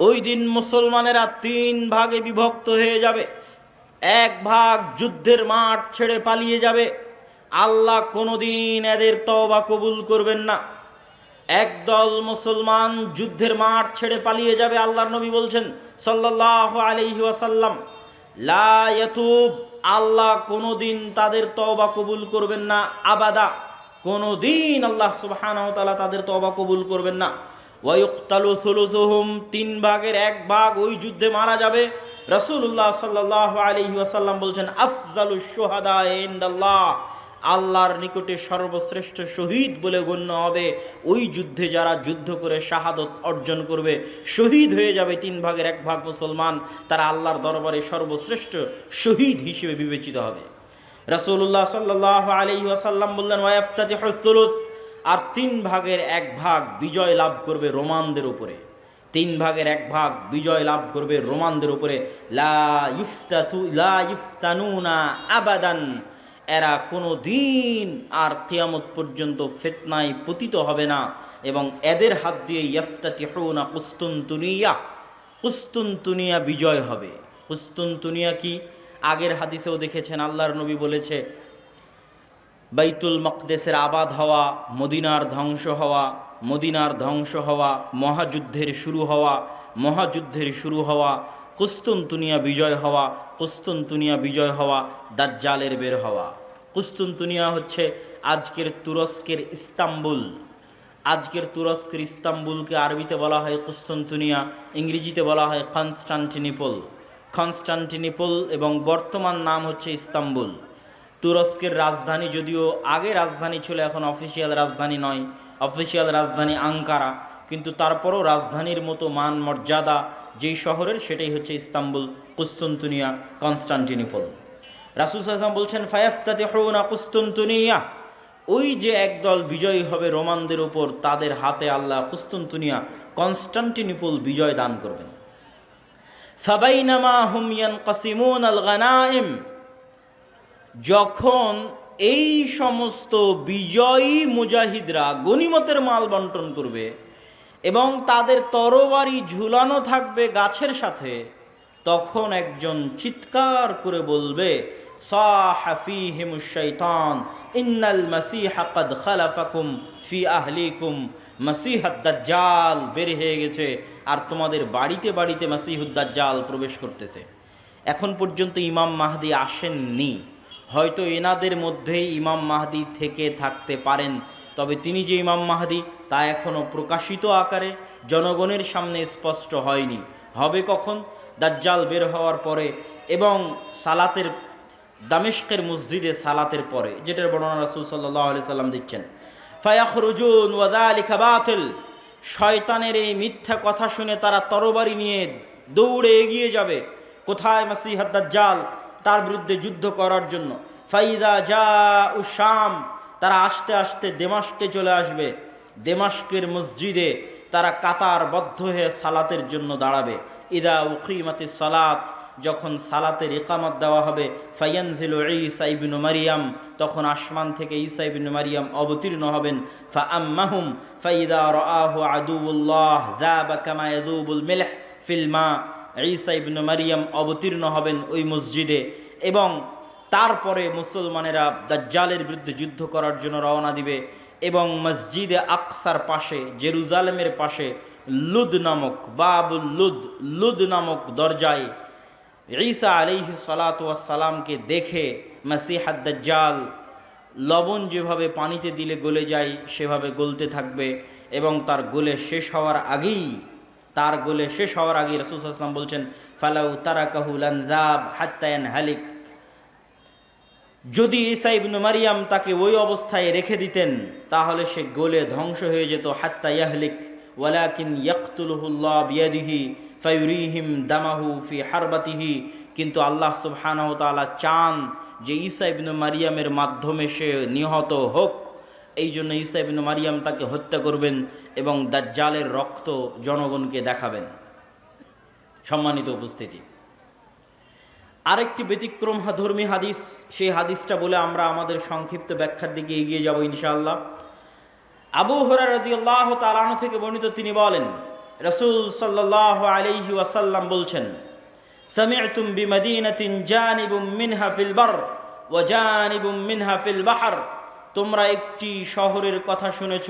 ওই দিন মুসলমানেরা 3 ভাগে বিভক্ত হয়ে যাবে। এক ভাগ যুদ্ধের মাঠ ছেড়ে পালিয়ে যাবে, আল্লাহ কোনোদিন এদের তওবা কবুল করবেন না। একদল মুসলমান যুদ্ধের মাঠ ছেড়ে পালিয়ে যাবে, আল্লাহর নবী বলছেন সাল্লাল্লাহু আলাইহি ওয়াসাল্লাম, লা ইয়াতুব, আল্লাহ কোনোদিন তাদের তওবা কবুল করবেন না, আবাদা, কোনোদিন আল্লাহ সুবহানাহু ওয়া তাআলা তাদের তওবা কবুল করবেন না। ওয়া ইউকতালু সুলুসুহুম, 3 ভাগের 1 ভাগ ওই যুদ্ধে মারা যাবে। রাসূলুল্লাহ সাল্লাল্লাহু আলাইহি ওয়াসাল্লাম বলছেন, আফজালুশ শুহাদা ইনদাল্লাহ, আল্লাহর নিকটে সর্বশ্রেষ্ঠ শহীদ বলে গণ্য হবে ওই যুদ্ধে যারা যুদ্ধ করে শাহাদত অর্জন করবে, শহীদ হয়ে যাবে 3 ভাগের 1 ভাগ মুসলমান, তারা আল্লাহর দরবারে সর্বশ্রেষ্ঠ শহীদ হিসেবে বিবেচিত হবে। রাসূলুল্লাহ সাল্লাল্লাহু আলাইহি ওয়াসাল্লাম বললেন, ওয়াইফতাতিহুস সুলুস, আর 3 ভাগের 1 ভাগ বিজয় লাভ করবে রোমানদের উপরে। 3 ভাগের 1 ভাগ বিজয় লাভ করবে রোমানদের উপরে। লা ইফতানুনা আবাদান, এরা কোনো দিন আর কিয়ামত পর্যন্ত ফিতনায় পতিত হবে না, এবং এদের হাত দিয়ে ইফতাতিহুনা কুস্তুনতুনিয়া, কুস্তুনতুনিয়া বিজয় হবে। কুস্তুনতুনিয়া কি? আগের হাদিসেও দেখেছেন, আল্লাহর নবী বলেছে, বাইতুল মকদেসের আবাদ হওয়া, মদিনার ধ্বংস হওয়া, মদিনার ধ্বংস হওয়া, মহাযুদ্ধের শুরু হওয়া, মহাযুদ্ধের শুরু হওয়া, কুস্তুনতুনিয়া বিজয় হওয়া, কুস্তুনতুনিয়া বিজয় হওয়া, দাজ্জালের বের হওয়া। কুস্তুনতুনিয়া হচ্ছে আজকের তুরস্কের ইস্তাম্বুল। আজকের তুরস্কের ইস্তাম্বুলকে আরবিতে বলা হয় কুস্তুনতুনিয়া, ইংরেজিতে বলা হয় কনস্টান্টিনিপল। কনস্টান্টিনিপল এবং বর্তমান নাম হচ্ছে ইস্তাম্বুল। তুরস্কের রাজধানী, যদিও আগে রাজধানী ছিল, এখন অফিসিয়াল রাজধানী নয়, অফিসিয়াল রাজধানী আঙ্কারা, কিন্তু তারপরও রাজধানীর মতো মান মর্যাদা যেই শহরের, সেটাই হচ্ছে ইস্তাম্বুল, কুস্তুনতুনিয়া, কনস্টান্টিনিপল। রাসূল সাল্লাল্লাহু আলাইহি ওয়াসাল্লাম বলছেন, ফায়াফতাতিহুনা কুস্তুনতুনিয়া, ওই যে একদল বিজয়ী হবে রোমানদের উপর, তাদের হাতে আল্লাহ কুস্তুনতুনিয়া, কনস্টান্টিনিপল বিজয় দান করবেন। ফাবাইনামা হুম ইয়ানকাসিমুনাল গানাইম, যখন এই সমস্ত বিজয়ী মুজাহিদরা গনিমতের মাল বন্টন করবে এবং তাদের তরবারি ঝুলানো থাকবে গাছের সাথে, তখন একজন চিৎকার করে বলবে, সাহা ফীহিমুশ শাইতান ইন্নাল মাসীহা ক্বাদ খালাফাকুম ফি আহলিকুম, মাসীহুদ দাজ্জাল বের হয়ে গেছে আর তোমাদের বাড়িতে বাড়িতে মাসীহুদ দাজ্জাল প্রবেশ করতেছে। এখন পর্যন্ত ইমাম মাহদী আসেননি, হয়তো এনাদের মধ্যেই ইমাম মাহদী থেকে থাকতে পারেন, তবে তিনি যে ইমাম মাহদী তা এখনও প্রকাশিত আকারে জনগণের সামনে স্পষ্ট হয়নি। হবে কখন? দাজ্জাল বের হওয়ার পরে এবং সালাতের, দামেস্কের মসজিদে সালাতের পরে, যেটার বর্ণনা রাসূল সাল্লাল্লাহু আলাইহি সাল্লাম দিচ্ছেন। ফায়াখরুজুন ওয়া যালিকা বাতিল, শয়তানের এই মিথ্যা কথা শুনে তারা তরবারি নিয়ে দৌড়ে এগিয়ে যাবে কোথায়? মাসীহুদ দাজ্জাল, তার বিরুদ্ধে যুদ্ধ করার জন্য। ফাইদা জাউ শাম, তারা আস্তে আস্তে দেমাশকে চলে আসবে। দেমাশকের মসজিদে তারা কাতারবদ্ধ হয়ে সালাতের জন্য দাঁড়াবে। ইদা উকিমাতিস সালাত, যখন সালাতের ইকামত দেওয়া হবে, ফায়ানজিলু ঈসা ইবনু মারিয়াম, তখন আসমান থেকে ঈসা ইবনু মারিয়াম অবতীর্ণ হবেন। ফাআম্মাহুম ফাইদা রাআহু আদুউল্লাহ যাবা কামা ইয়াযুবুল মিলহ ফিল মা, ঈসা ইবনু মারিয়াম অবতীর্ণ হবেন ওই মসজিদে, এবং তারপরে মুসলমানেরা দাজ্জালের বিরুদ্ধে যুদ্ধ করার জন্য রওনা দিবে। এবং মসজিদে আকসার পাশে, জেরুজালেমের পাশে লুদ নামক, বাবুল লুদ, লুদ নামক দরজায় ঈসা আলাইহিস সালাতু ওয়াস সালামকে দেখে মাসীহুদ দাজ্জাল লবণ যেভাবে পানিতে দিলে গলে যায় সেভাবে গলতে থাকবে, এবং তার গলে শেষ হওয়ার আগেই, তার গলে শেষ হওয়ার আগেই রাসূল সাল্লাল্লাহু আলাইহি ওয়াসাল্লাম বলছেন, ফালাউ তারাকাহু লানযাব হাত্তা ইয়ানহালিক, যদি ঈসা ইবনু মারিয়াম তাকে ওই অবস্থায় রেখে দিতেন তাহলে সে গলে ধ্বংস হয়ে যেত। হাত্তা ইয়াহলিক ওয়ালাকিন ইয়াকতুলুহুল্লাহ বিয়াদিহি ফায়ুরিহিম দামাহু ফি হারবাতিহি, কিন্তু আল্লাহ সুবহানাহু ওয়া তাআলা চান যে ঈসা ইবনু মারিয়ামের মাধ্যমে সে নিহত হোক, এই জন্য ঈসা ইবনু মারিয়াম তাকে হত্যা করবেন এবং দাজ্জালের রক্ত জনগণকে দেখাবেন। সম্মানিত উপস্থিতি, আরেকটি ব্যতিক্রম ধর্মী হাদিস, সেই হাদিসটা বলে আমরা আমাদের সংক্ষিপ্ত ব্যাখ্যার দিকে এগিয়ে যাব ইনশাআল্লাহ। আবু হুরায়রা রাদিয়াল্লাহু তাআলা আনহু থেকে বর্ণিত, তিনি বলেন, রাসূল সাল্লাল্লাহু আলাইহি ওয়াসাল্লাম বলছেন, সামি'তুম বিমাদিনাতিন জানিবুম মিনহা ফিল বার ওয়া জানিবুম মিনহা ফিল বাহর। তোমরা একটি শহরের কথা শুনেছ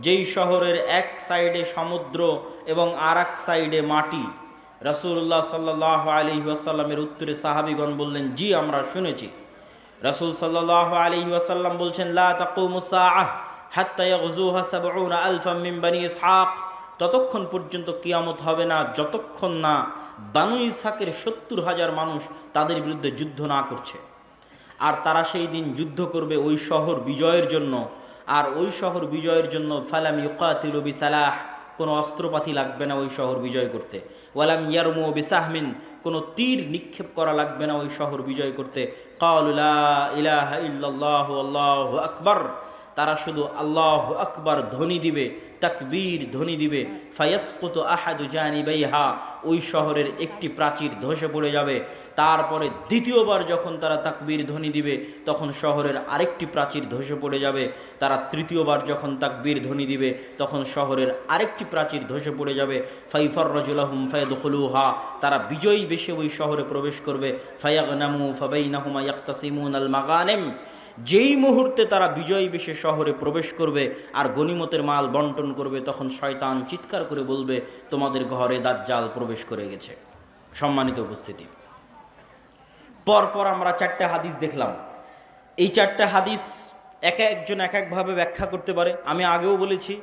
যেই শহরের এক সাইডে সমুদ্র এবং আর এক সাইডে মাটি। রাসূলুল্লাহ সাল্লাল্লাহু আলাইহি ওয়াসাল্লামের উত্তরে সাহাবীগণ বললেন, জি আমরা শুনেছি। রাসূল সাল্লাল্লাহু আলাইহি ওয়াসাল্লাম বলছেন, লা তাকুমুস সাআহ হাত্তা ইয়াগজুহা ৭০ আলফাম মিন বনি ইসহাক। ততক্ষণ পর্যন্ত কিয়ামত হবে না যতক্ষণ না বানু ইসহাকের ৭০,০০০ মানুষ তাদের বিরুদ্ধে যুদ্ধ না করছে। আর তারা সেই দিন যুদ্ধ করবে ওই শহর বিজয়ের জন্য। আর ওই শহর বিজয়ের জন্য ফালাম ইউকাতিলু বিসালাহ, কোনো অস্ত্রপাতি লাগবে না ওই শহর বিজয় করতে। ওয়ালাম ইয়ারমু বিসাহমিন, কোনো তীর নিক্ষেপ করা লাগবে না ওই শহর বিজয় করতে। ক্বালু লা ইলাহা ইল্লাল্লাহু আল্লাহু আকবার, তারা শুধু আল্লাহু আকবার ধ্বনি দিবে, তাকবীর ধ্বনি দিবে। ফায়াসকুতু আহাদু জানিবাইহা, ওই শহরের একটি প্রাচীর ধসে পড়ে যাবে। তারপরে দ্বিতীয়বার যখন তারা তাকবীর ধ্বনি দিবে তখন শহরের আরেকটি প্রাচীর ধসে পড়ে যাবে। তারা তৃতীয়বার যখন তাকবীর ধ্বনি দিবে তখন শহরের আরেকটি প্রাচীর ধসে পড়ে যাবে। ফাইফাররাজু লাহুম ফায়াদখুলুহা, তারা বিজয়ী বেশে ওই শহরে প্রবেশ করবে। ফায়াগনামু ফাবাইনাহুমা ইয়াকতাসিমুনাল মাগানিম, যেই মুহূর্তে তারা বিজয়ী বেশে শহরে প্রবেশ করবে আর গনিমতের মাল বন্টন করবে, তখন শয়তান চিৎকার করে বলবে, তোমাদের ঘরে দাজ্জাল প্রবেশ করে গেছে। সম্মানিত উপস্থিতি, পরপর আমরা 4টা হাদিস দেখলাম। এই 4টা হাদিস এক একজন এক একভাবে ব্যাখ্যা করতে পারে। আমি আগেও বলেছি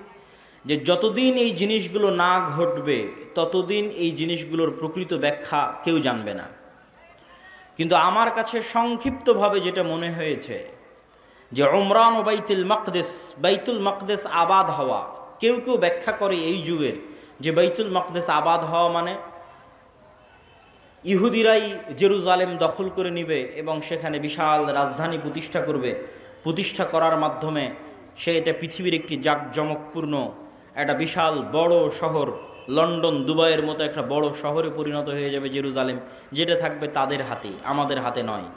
যে যতদিন এই জিনিসগুলো না ঘটবে ততদিন এই জিনিসগুলোর প্রকৃত ব্যাখ্যা কেউ জানবে না। কিন্তু আমার কাছে সংক্ষিপ্তভাবে যেটা মনে হয়েছে যে উমরান ও বাইতুল মাকদেস আবাদ হওয়া, কেউ কেউ ব্যাখ্যা করে এই যুগের যে বাইতুল মাকদেস আবাদ হওয়া মানে ইহুদিরাই জেরুজালেম দখল করে নিবে এবং সেখানে বিশাল রাজধানী প্রতিষ্ঠা করবে। প্রতিষ্ঠা করার মাধ্যমে সে এটা পৃথিবীর একটি জাঁকজমকপূর্ণ একটা বিশাল বড় শহর, লন্ডন দুবাইয়ের মতো একটা বড় শহরে পরিণত হয়ে যাবে জেরুজালেম, যেটা থাকবে তাদের হাতে, আমাদের হাতে নয়।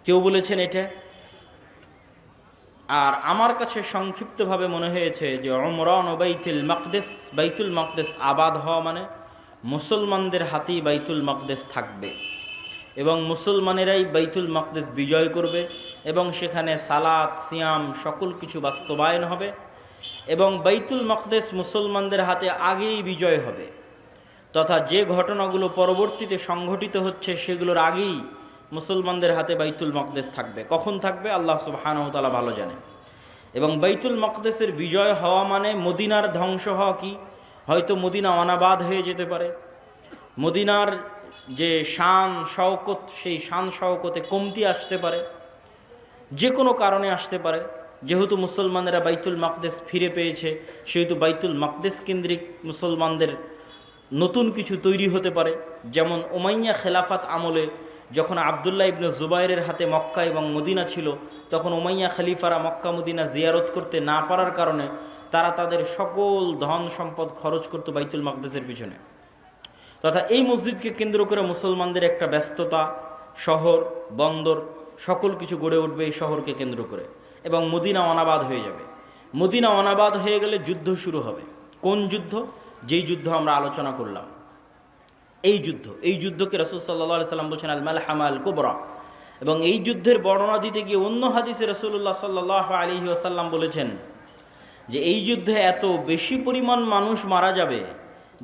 কেউ বলেছেন এটা। আর আমার কাছে সংক্ষিপ্তভাবে মনে হয়েছে যে উমরান ও বাইতুল মাকদেস আবাদ হওয়া মানে মুসলমানদের হাতেই বাইতুল মাকদেস থাকবে এবং মুসলমানেরাই বাইতুল মাকদেস বিজয় করবে এবং সেখানে সালাত সিয়াম সকল কিছু বাস্তবায়ন হবে এবং বাইতুল মাকদেস মুসলমানদের হাতে আগেই বিজয় হবে, তথা যে ঘটনাগুলো পরবর্তীতে সংঘটিত হচ্ছে সেগুলোর আগেই মুসলমানদের হাতে বাইতুল মাকদেস থাকবে। কখন থাকবে আল্লাহ সুবহানাহু ওয়া তাআলা ভালো জানেন। এবং বাইতুল মাকদেসের বিজয় হওয়া মানে মদিনার ধ্বংস হওয়া কি? হয়তো মদিনা অনাবাদ হয়ে যেতে পারে, মদিনার যে শান শওকত সেই শান শওকতে কমতি আসতে পারে, যে কোনো কারণে আসতে পারে। যেহেতু মুসলমানেরা বাইতুল মাকদেস ফিরে পেয়েছে সেহেতু বাইতুল মাকদেস কেন্দ্রিক মুসলমানদের নতুন কিছু তৈরি হতে পারে। যেমন উমাইয়া খেলাফাত আমলে যখন আবদুল্লাহ ইবনে জুবাইরের হাতে মক্কা এবং মদিনা ছিল, তখন উমাইয়া খলিফারা মক্কা মদিনা জিয়ারত করতে না পারার কারণে তারা তাদের সকল ধন সম্পদ খরচ করত বাইতুল মাকদেসের পিছনে। তথা এই মসজিদকে কেন্দ্র করে মুসলমানদের একটা ব্যস্ততা, শহর বন্দর সকল কিছু গড়ে উঠবে এই শহরকে কেন্দ্র করে এবং মদিনা অনাবাদ হয়ে যাবে। মদিনা অনাবাদ হয়ে গেলে যুদ্ধ শুরু হবে। কোন যুদ্ধ? যেই যুদ্ধ আমরা আলোচনা করলাম, এই যুদ্ধকে রাসূল সাল্লাল্লাহু আলাইহি সাল্লাম বলছেন আল মালহামা আল কুবরা। এবং এই যুদ্ধের বর্ণনা দিতে গিয়ে অন্য হাদিসে রাসূলুল্লাহ সাল্লাল্লাহু আলাইহি ওয়াসাল্লাম বলেছেন যে এই যুদ্ধে এত বেশি পরিমাণ মানুষ মারা যাবে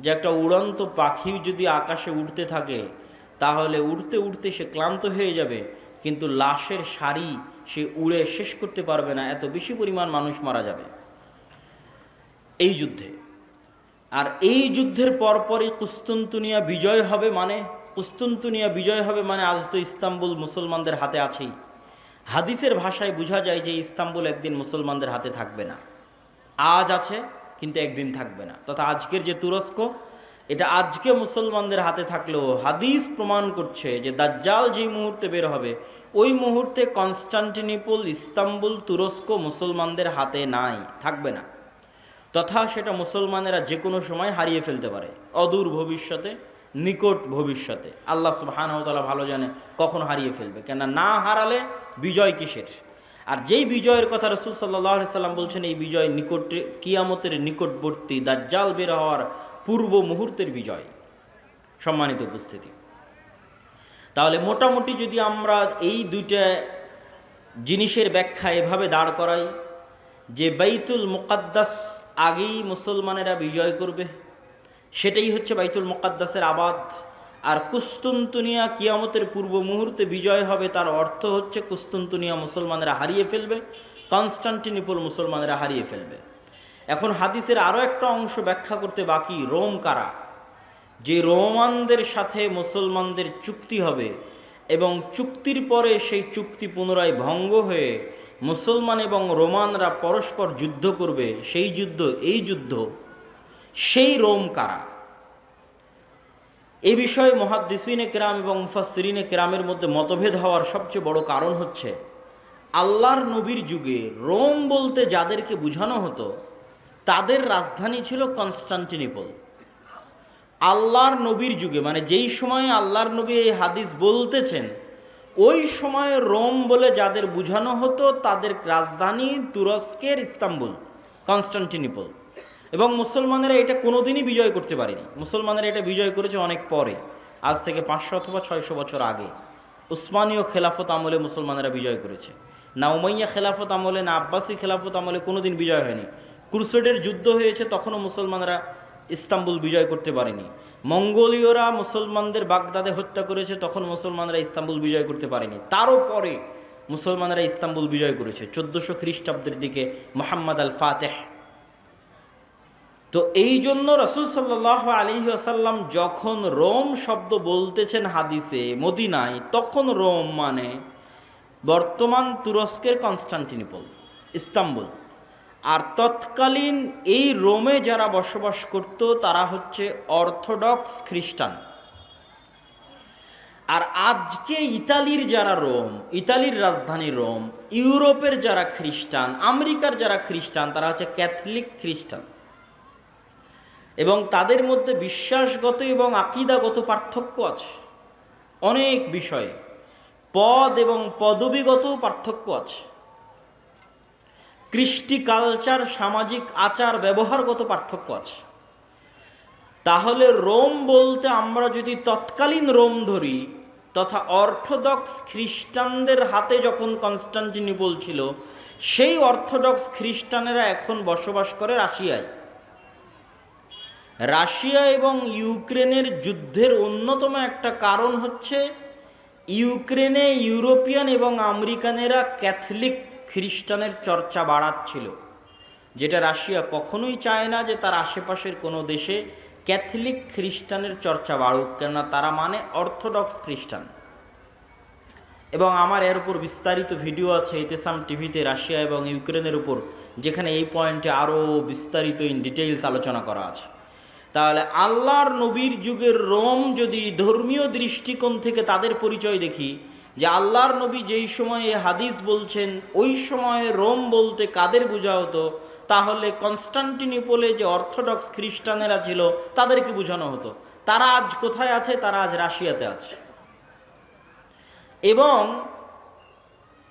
যে একটা উড়ন্ত পাখি যদি আকাশে উড়তে থাকে তাহলে উড়তে উড়তে সে ক্লান্ত হয়ে যাবে, কিন্তু লাশের সারি সে উড়ে শেষ করতে পারবে না, এত বেশি পরিমাণ মানুষ মারা যাবে এই যুদ্ধে। আর এই যুদ্ধের পরপরই কুস্তুনতুনিয়া বিজয় হবে। মানে আজ তো ইস্তাম্বুল মুসলমানদের হাতে আছেই। হাদিসের ভাষায় বোঝা যায় যে ইস্তাম্বুল একদিন মুসলমানদের হাতে থাকবে না। আজ আছে কিন্তু একদিন থাকবে না। তথা আজকের যে তুরস্ক, এটা আজকে মুসলমানদের হাতে থাকলেও হাদিস প্রমাণ করছে যে দাজ্জাল যেই মুহূর্তে বের হবে ওই মুহূর্তে কনস্টান্টিনোপল, ইস্তাম্বুল, তুরস্ক মুসলমানদের হাতে নাই, থাকবে না। তথা সেটা মুসলমানেরা যে কোনো সময় হারিয়ে ফেলতে পারে, অদূর ভবিষ্যতে, নিকট ভবিষ্যতে। আল্লাহ সুবহানাহু ওয়া তাআলা ভালো জানে কখন হারিয়ে ফেলবে, কেন না হারালে বিজয় কিসের। আর যেই বিজয়ের কথা রাসূল সাল্লাল্লাহু আলাইহি সাল্লাম বলছেন, এই বিজয় নিকটে, কিয়ামতের নিকটবর্তী, দাজ্জাল বের হওয়ার পূর্ব মুহূর্তের বিজয়। সম্মানিত উপস্থিতি, তাহলে মোটামুটি যদি আমরা এই দুইটা জিনিসের ব্যাখ্যা এভাবে দাঁড় করাই যে বাইতুল মুকাদ্দাস আগেই মুসলমানেরা বিজয় করবে, সেটাই হচ্ছে বাইতুল মুকাদ্দাসের আবাদ। আর কুস্তুনতুনিয়া কিয়ামতের পূর্ব মুহূর্তে বিজয় হবে, তার অর্থ হচ্ছে কুস্তুনতুনিয়া মুসলমানেরা হারিয়ে ফেলবে, কনস্টান্টিনোপল মুসলমানেরা হারিয়ে ফেলবে। এখন হাদিসের আরও একটা অংশ ব্যাখ্যা করতে বাকি, রোম কারা? যে রোমানদের সাথে মুসলমানদের চুক্তি হবে এবং চুক্তির পরে সেই চুক্তি পুনরায় ভঙ্গ হয়ে মুসলমান এবং রোমানরা পরস্পর যুদ্ধ করবে, সেই যুদ্ধ, এই যুদ্ধ, সেই রোম কারা? এ বিষয়ে মুহাদ্দিসিনে কেরাম এবং মুফাসসিরিনে কেরামের মধ্যে মতভেদ হওয়ার সবচেয়ে বড় কারণ হচ্ছে, আল্লাহর নবীর যুগে রোম বলতে যাদেরকে বোঝানো হতো তাদের রাজধানী ছিল কনস্টান্টিনোপল। আল্লাহর নবীর যুগে, মানে যেই সময়ে আল্লাহর নবী এই হাদিস বলতেছেন, ওই সময়ে রোম বলে যাদের বোঝানো হতো তাদের রাজধানী তুরস্কের ইস্তাম্বুল, কনস্টান্টিনোপল। এবং মুসলমানেরা এটা কোনোদিনই বিজয় করতে পারেনি। মুসলমানেরা এটা বিজয় করেছে অনেক পরে, আজ থেকে 500 অথবা 600 বছর আগে। উসমানীয় খেলাফত আমলে মুসলমানেরা বিজয় করেছে, না উমাইয়া খেলাফত আমলে, না আব্বাসী খেলাফত আমলে কোনোদিন বিজয় হয়নি। ক্রুসেডের যুদ্ধ হয়েছে, তখনও মুসলমানরা ইস্তাম্বুল বিজয় করতে পারেনি। মঙ্গোলীয়রা মুসলমানদের বাগদাদে হত্যা করেছে, তখন মুসলমানরা ইস্তাম্বুল বিজয় করতে পারেনি। তারও পরে মুসলমানরা ইস্তাম্বুল বিজয় করেছে 1400 খ্রিস্টাব্দের দিকে, মুহাম্মদ আল ফাতেহ। তো এই জন্য রাসূল সাল্লাল্লাহু আলাইহি ওয়াসাল্লাম যখন রোম শব্দ বলতেছেন হাদিসে মদিনায়, তখন রোম মানে বর্তমান তুরস্কের কনস্টান্টিনোপল, ইস্তাম্বুল। আর তৎকালীন এই রোমে যারা বসবাস করত তারা হচ্ছে অর্থোডক্স খ্রিস্টান। আর আজকে ইতালির যারা রোম, ইতালির রাজধানী রোম, ইউরোপের যারা খ্রিস্টান, আমেরিকার যারা খ্রিস্টান, তারা হচ্ছে ক্যাথলিক খ্রিস্টান। এবং তাদের মধ্যে বিশ্বাসগত এবং আকীদাগত পার্থক্য আছে অনেক বিষয়ে, পদ এবং পদবীগত পার্থক্য আছে, কৃষ্টি কালচার, সামাজিক আচার ব্যবহারগত পার্থক্য আছে। তাহলে রোম বলতে আমরা যদি তৎকালীন রোম ধরি, তথা অর্থোডক্স খ্রিস্টানদের হাতে যখন কনস্টান্টিনোপল ছিল, সেই অর্থোডক্স খ্রিস্টানেরা এখন বসবাস করে রাশিয়ায়। রাশিয়া এবং ইউক্রেনের যুদ্ধের অন্যতম একটা কারণ হচ্ছে ইউক্রেনে ইউরোপিয়ান এবং আমেরিকানেরা ক্যাথলিক খ্রিস্টানের চর্চা বাড়াচ্ছিল, যেটা রাশিয়া কখনোই চায় না যে তার আশেপাশের কোনো দেশে ক্যাথলিক খ্রিস্টানের চর্চা বাড়ুক, কেননা তারা মানে অর্থোডক্স খ্রিস্টান। এবং আমার এর উপর বিস্তারিত ভিডিও আছে ইতেসাম টিভিতে, রাশিয়া এবং ইউক্রেনের উপর, যেখানে এই পয়েন্টে আরও বিস্তারিত ইন ডিটেইলস আলোচনা করা আছে। তাহলে আল্লাহর নবীর যুগের রোম যদি ধর্মীয় দৃষ্টিকোণ থেকে তাদের পরিচয় দেখি, যে আল্লাহর নবী যেই সময়ে হাদিস বলছেন ওই সময়ে রোম বলতে কাদের বোঝা হতো, তাহলে কনস্টান্টিনোপলে যে অর্থোডক্স খ্রিস্টানেরা ছিল তাদেরকে বোঝানো হতো। তারা আজ কোথায় আছে? তারা আজ রাশিয়াতে আছে। এবং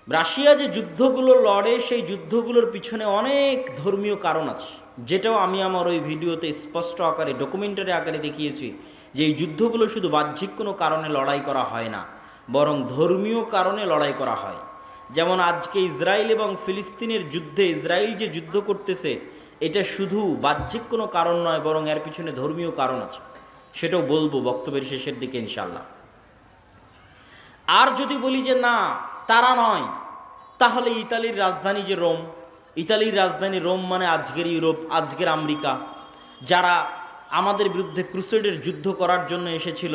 রাশিয়া যে যুদ্ধগুলো লড়ে, সেই যুদ্ধগুলোর পিছনে অনেক ধর্মীয় কারণ আছে, যেটাও আমি আমার ওই ভিডিওতে স্পষ্ট আকারে, ডকুমেন্টারি আকারে দেখিয়েছি, যে এই যুদ্ধগুলো শুধু বাহ্যিক কোনো কারণে লড়াই করা হয় না, বরং ধর্মীয় কারণে লড়াই করা হয়। যেমন আজকে ইসরায়েল এবং ফিলিস্তিনের যুদ্ধে ইসরায়েল যে যুদ্ধ করতেছে, এটা শুধু বাহ্যিক কোনো কারণ নয়, বরং এর পিছনে ধর্মীয় কারণ আছে, সেটাও বলবো বক্তব্যের শেষের দিকে ইনশাআল্লাহ। আর যদি বলি যে না, তারা নয়, তাহলে ইতালির রাজধানী যে রোম, ইতালির রাজধানী রোম মানে আজকের ইউরোপ, আজকের আমেরিকা, যারা আমাদের বিরুদ্ধে ক্রুসেডের যুদ্ধ করার জন্য এসেছিল,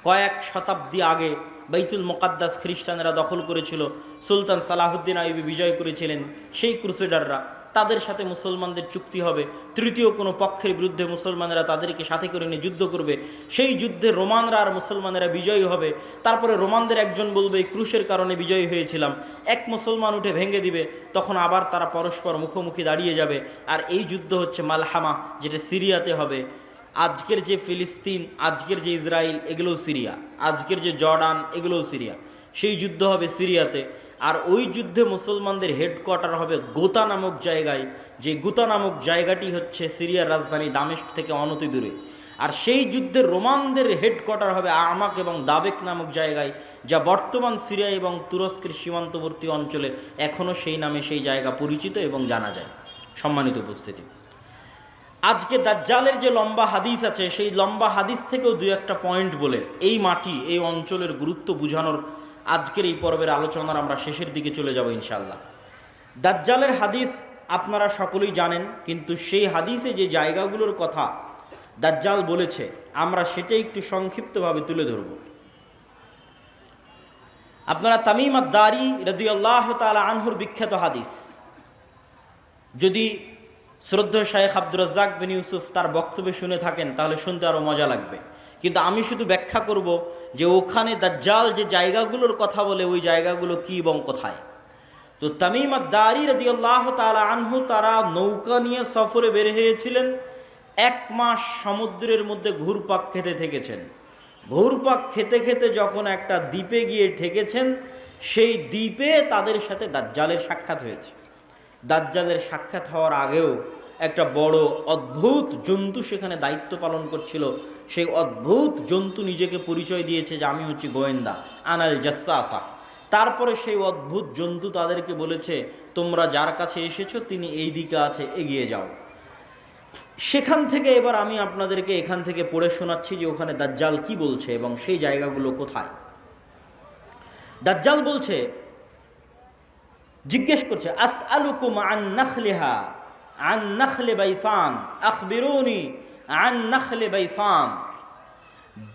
কয়েক শতাব্দী আগে বাইতুল মুকাদ্দাস খ্রিস্টানেরা দখল করেছিল, সুলতান সালাহুদ্দিন আইয়ুবী বিজয় করেছিলেন, সেই ক্রুসেডাররা, তাদের সাথে মুসলমানদের চুক্তি হবে, তৃতীয় কোনো পক্ষের বিরুদ্ধে মুসলমানেরা তাদেরকে সাথে করে নিয়ে যুদ্ধ করবে, সেই যুদ্ধে রোমানরা আর মুসলমানেরা বিজয়ী হবে। তারপরে রোমানদের একজন বলবে এই ক্রুশের কারণে বিজয়ী হয়েছিলাম, এক মুসলমান উঠে ভেঙে দিবে, তখন আবার তারা পরস্পর মুখোমুখি দাঁড়িয়ে যাবে। আর এই যুদ্ধ হচ্ছে মালহামা, যেটা সিরিয়াতে হবে। আজকের যে ফিলিস্তিন, আজকের যে ইসরায়েল, এগুলোও সিরিয়া, আজকের যে জর্ডান, এগুলোও সিরিয়া, সেই যুদ্ধ হবে সিরিয়াতে। আর ওই যুদ্ধে মুসলমানদের হেডকোয়ার্টার হবে গোতা নামক জায়গায়, যে গোতা নামক জায়গাটি হচ্ছে সিরিয়ার রাজধানী দামেস্ক থেকে অনতি দূরে। আর সেই যুদ্ধের রোমানদের হেডকোয়ার্টার হবে আমাক এবং দাবেক নামক জায়গায়, যা বর্তমান সিরিয়া এবং তুরস্কের সীমান্তবর্তী অঞ্চলে এখনও সেই নামে সেই জায়গা পরিচিত এবং জানা যায়। সম্মানিত উপস্থিতি, আজকে দাজ্জালের যে লম্বা হাদিস আছে, সেই লম্বা হাদিস থেকেও দুই একটা পয়েন্ট বলে এই মাটি, এই অঞ্চলের গুরুত্ব বুঝানোর আজকের এই পর্বের আলোচনার আমরা শেষের দিকে চলে যাব ইনশাআল্লাহ। দাজ্জালের হাদিস আপনারা সকলেই জানেন, কিন্তু সেই হাদিসে যে জায়গাগুলোর কথা দাজ্জাল বলেছে আমরা সেটাই একটু সংক্ষিপ্তভাবে তুলে ধরব। আপনারা তামিম আদ-দারি রাদিয়াল্লাহু তাআলা আনহুর বিখ্যাত হাদিস, যদি শ্রদ্ধেয় শাইখ আব্দুর রাজ্জাক বিন ইউসুফ তার বক্তব্য শুনে থাকেন তাহলে শুনতে আরও মজা লাগবে, কিন্তু আমি শুধু ব্যাখ্যা করব যে ওখানে দাজ্জাল যে জায়গাগুলোর কথা বলে ওই জায়গাগুলো কী এবং কোথায়। তো তামিম আদ-দারি রাদিয়াল্লাহু তাআলা আনহু তারা নৌকা নিয়ে সফরে বের হয়েছিলেন, 1 মাস সমুদ্রের মধ্যে ঘুরপাক খেতে থেকেছেন। ঘুরপাক খেতে খেতে যখন একটা দ্বীপে গিয়ে ঠেকেছেন, সেই দ্বীপে তাদের সাথে দাজ্জালের সাক্ষাৎ হয়েছে। দাজ্জালের সাক্ষাৎ হওয়ার আগেও একটা বড় অদ্ভুত জন্তু সেখানে দায়িত্ব পালন করছিল। সেই অদ্ভুত জন্তু নিজেকে পরিচয় দিয়েছে যে আমি হচ্ছি গোয়েন্দা, আনাল জাসসাসা। তারপরে সেই অদ্ভুত জন্তু তাদেরকে বলেছে তোমরা যার কাছে এসেছো তিনি এই দিকে আছে, এগিয়ে যাও। সেখান থেকে এবার আমি আপনাদেরকে এখান থেকে পড়ে শোনাচ্ছি যে ওখানে দাজ্জাল কি বলছে এবং সেই জায়গাগুলো কোথায়। দাজ্জাল বলছে, জিজ্ঞেস করছে, আসআলুকুম আন নাখলিহা আন নাখলি বাইসান আখবিরুনি আন নাখলি বাইসান।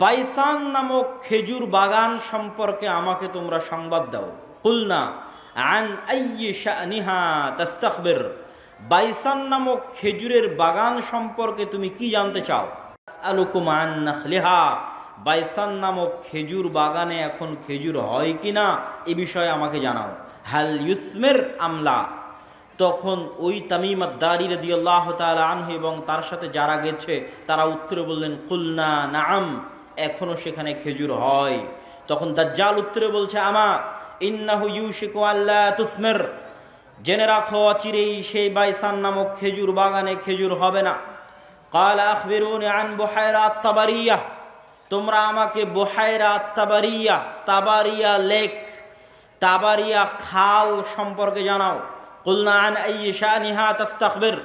বাইসান নামক খেজুর বাগান সম্পর্কে আমাকে তোমরা সংবাদ দাও। কুলনা আন আইয়ি শানিহা তাস্তাখবির। বাইসান নামক খেজুরের বাগান সম্পর্কে তুমি কি জানতে চাও? আসআলুকুম আন নাখলিহা, বাইসান নামক খেজুর বাগানে এখন খেজুর হয় কিনা এ বিষয়ে আমাকে জানাও। হাল ইউসমির আমলা। তখন ওই তামিম আদ-দারি রাদিয়াল্লাহু তাআলা আনহু এবং তার সাথে যারা গেছে তারা উত্তরে বললেন কুলনা নাআম, এখনো সেখানে খেজুর হয়। তখন দাজ্জাল উত্তরে বলছে, আমা ইন্নাহু ইউশিকু আল্লা তুসমির, জেনে রাখো অচিরেই সেই বাইসান নামক খেজুর বাগানে খেজুর হবে না। ক্বালা আখবিরুনি আন বুহাইরা আত-তাবারিয়া, তোমরা আমাকে বুহাইরা আত-তাবারিয়া, তাবারিয়া লেক, তাবারিয়া খাল সম্পর্কে জানাও। কুলনা আন আইয়ি শানিহা তাস্তাখবির,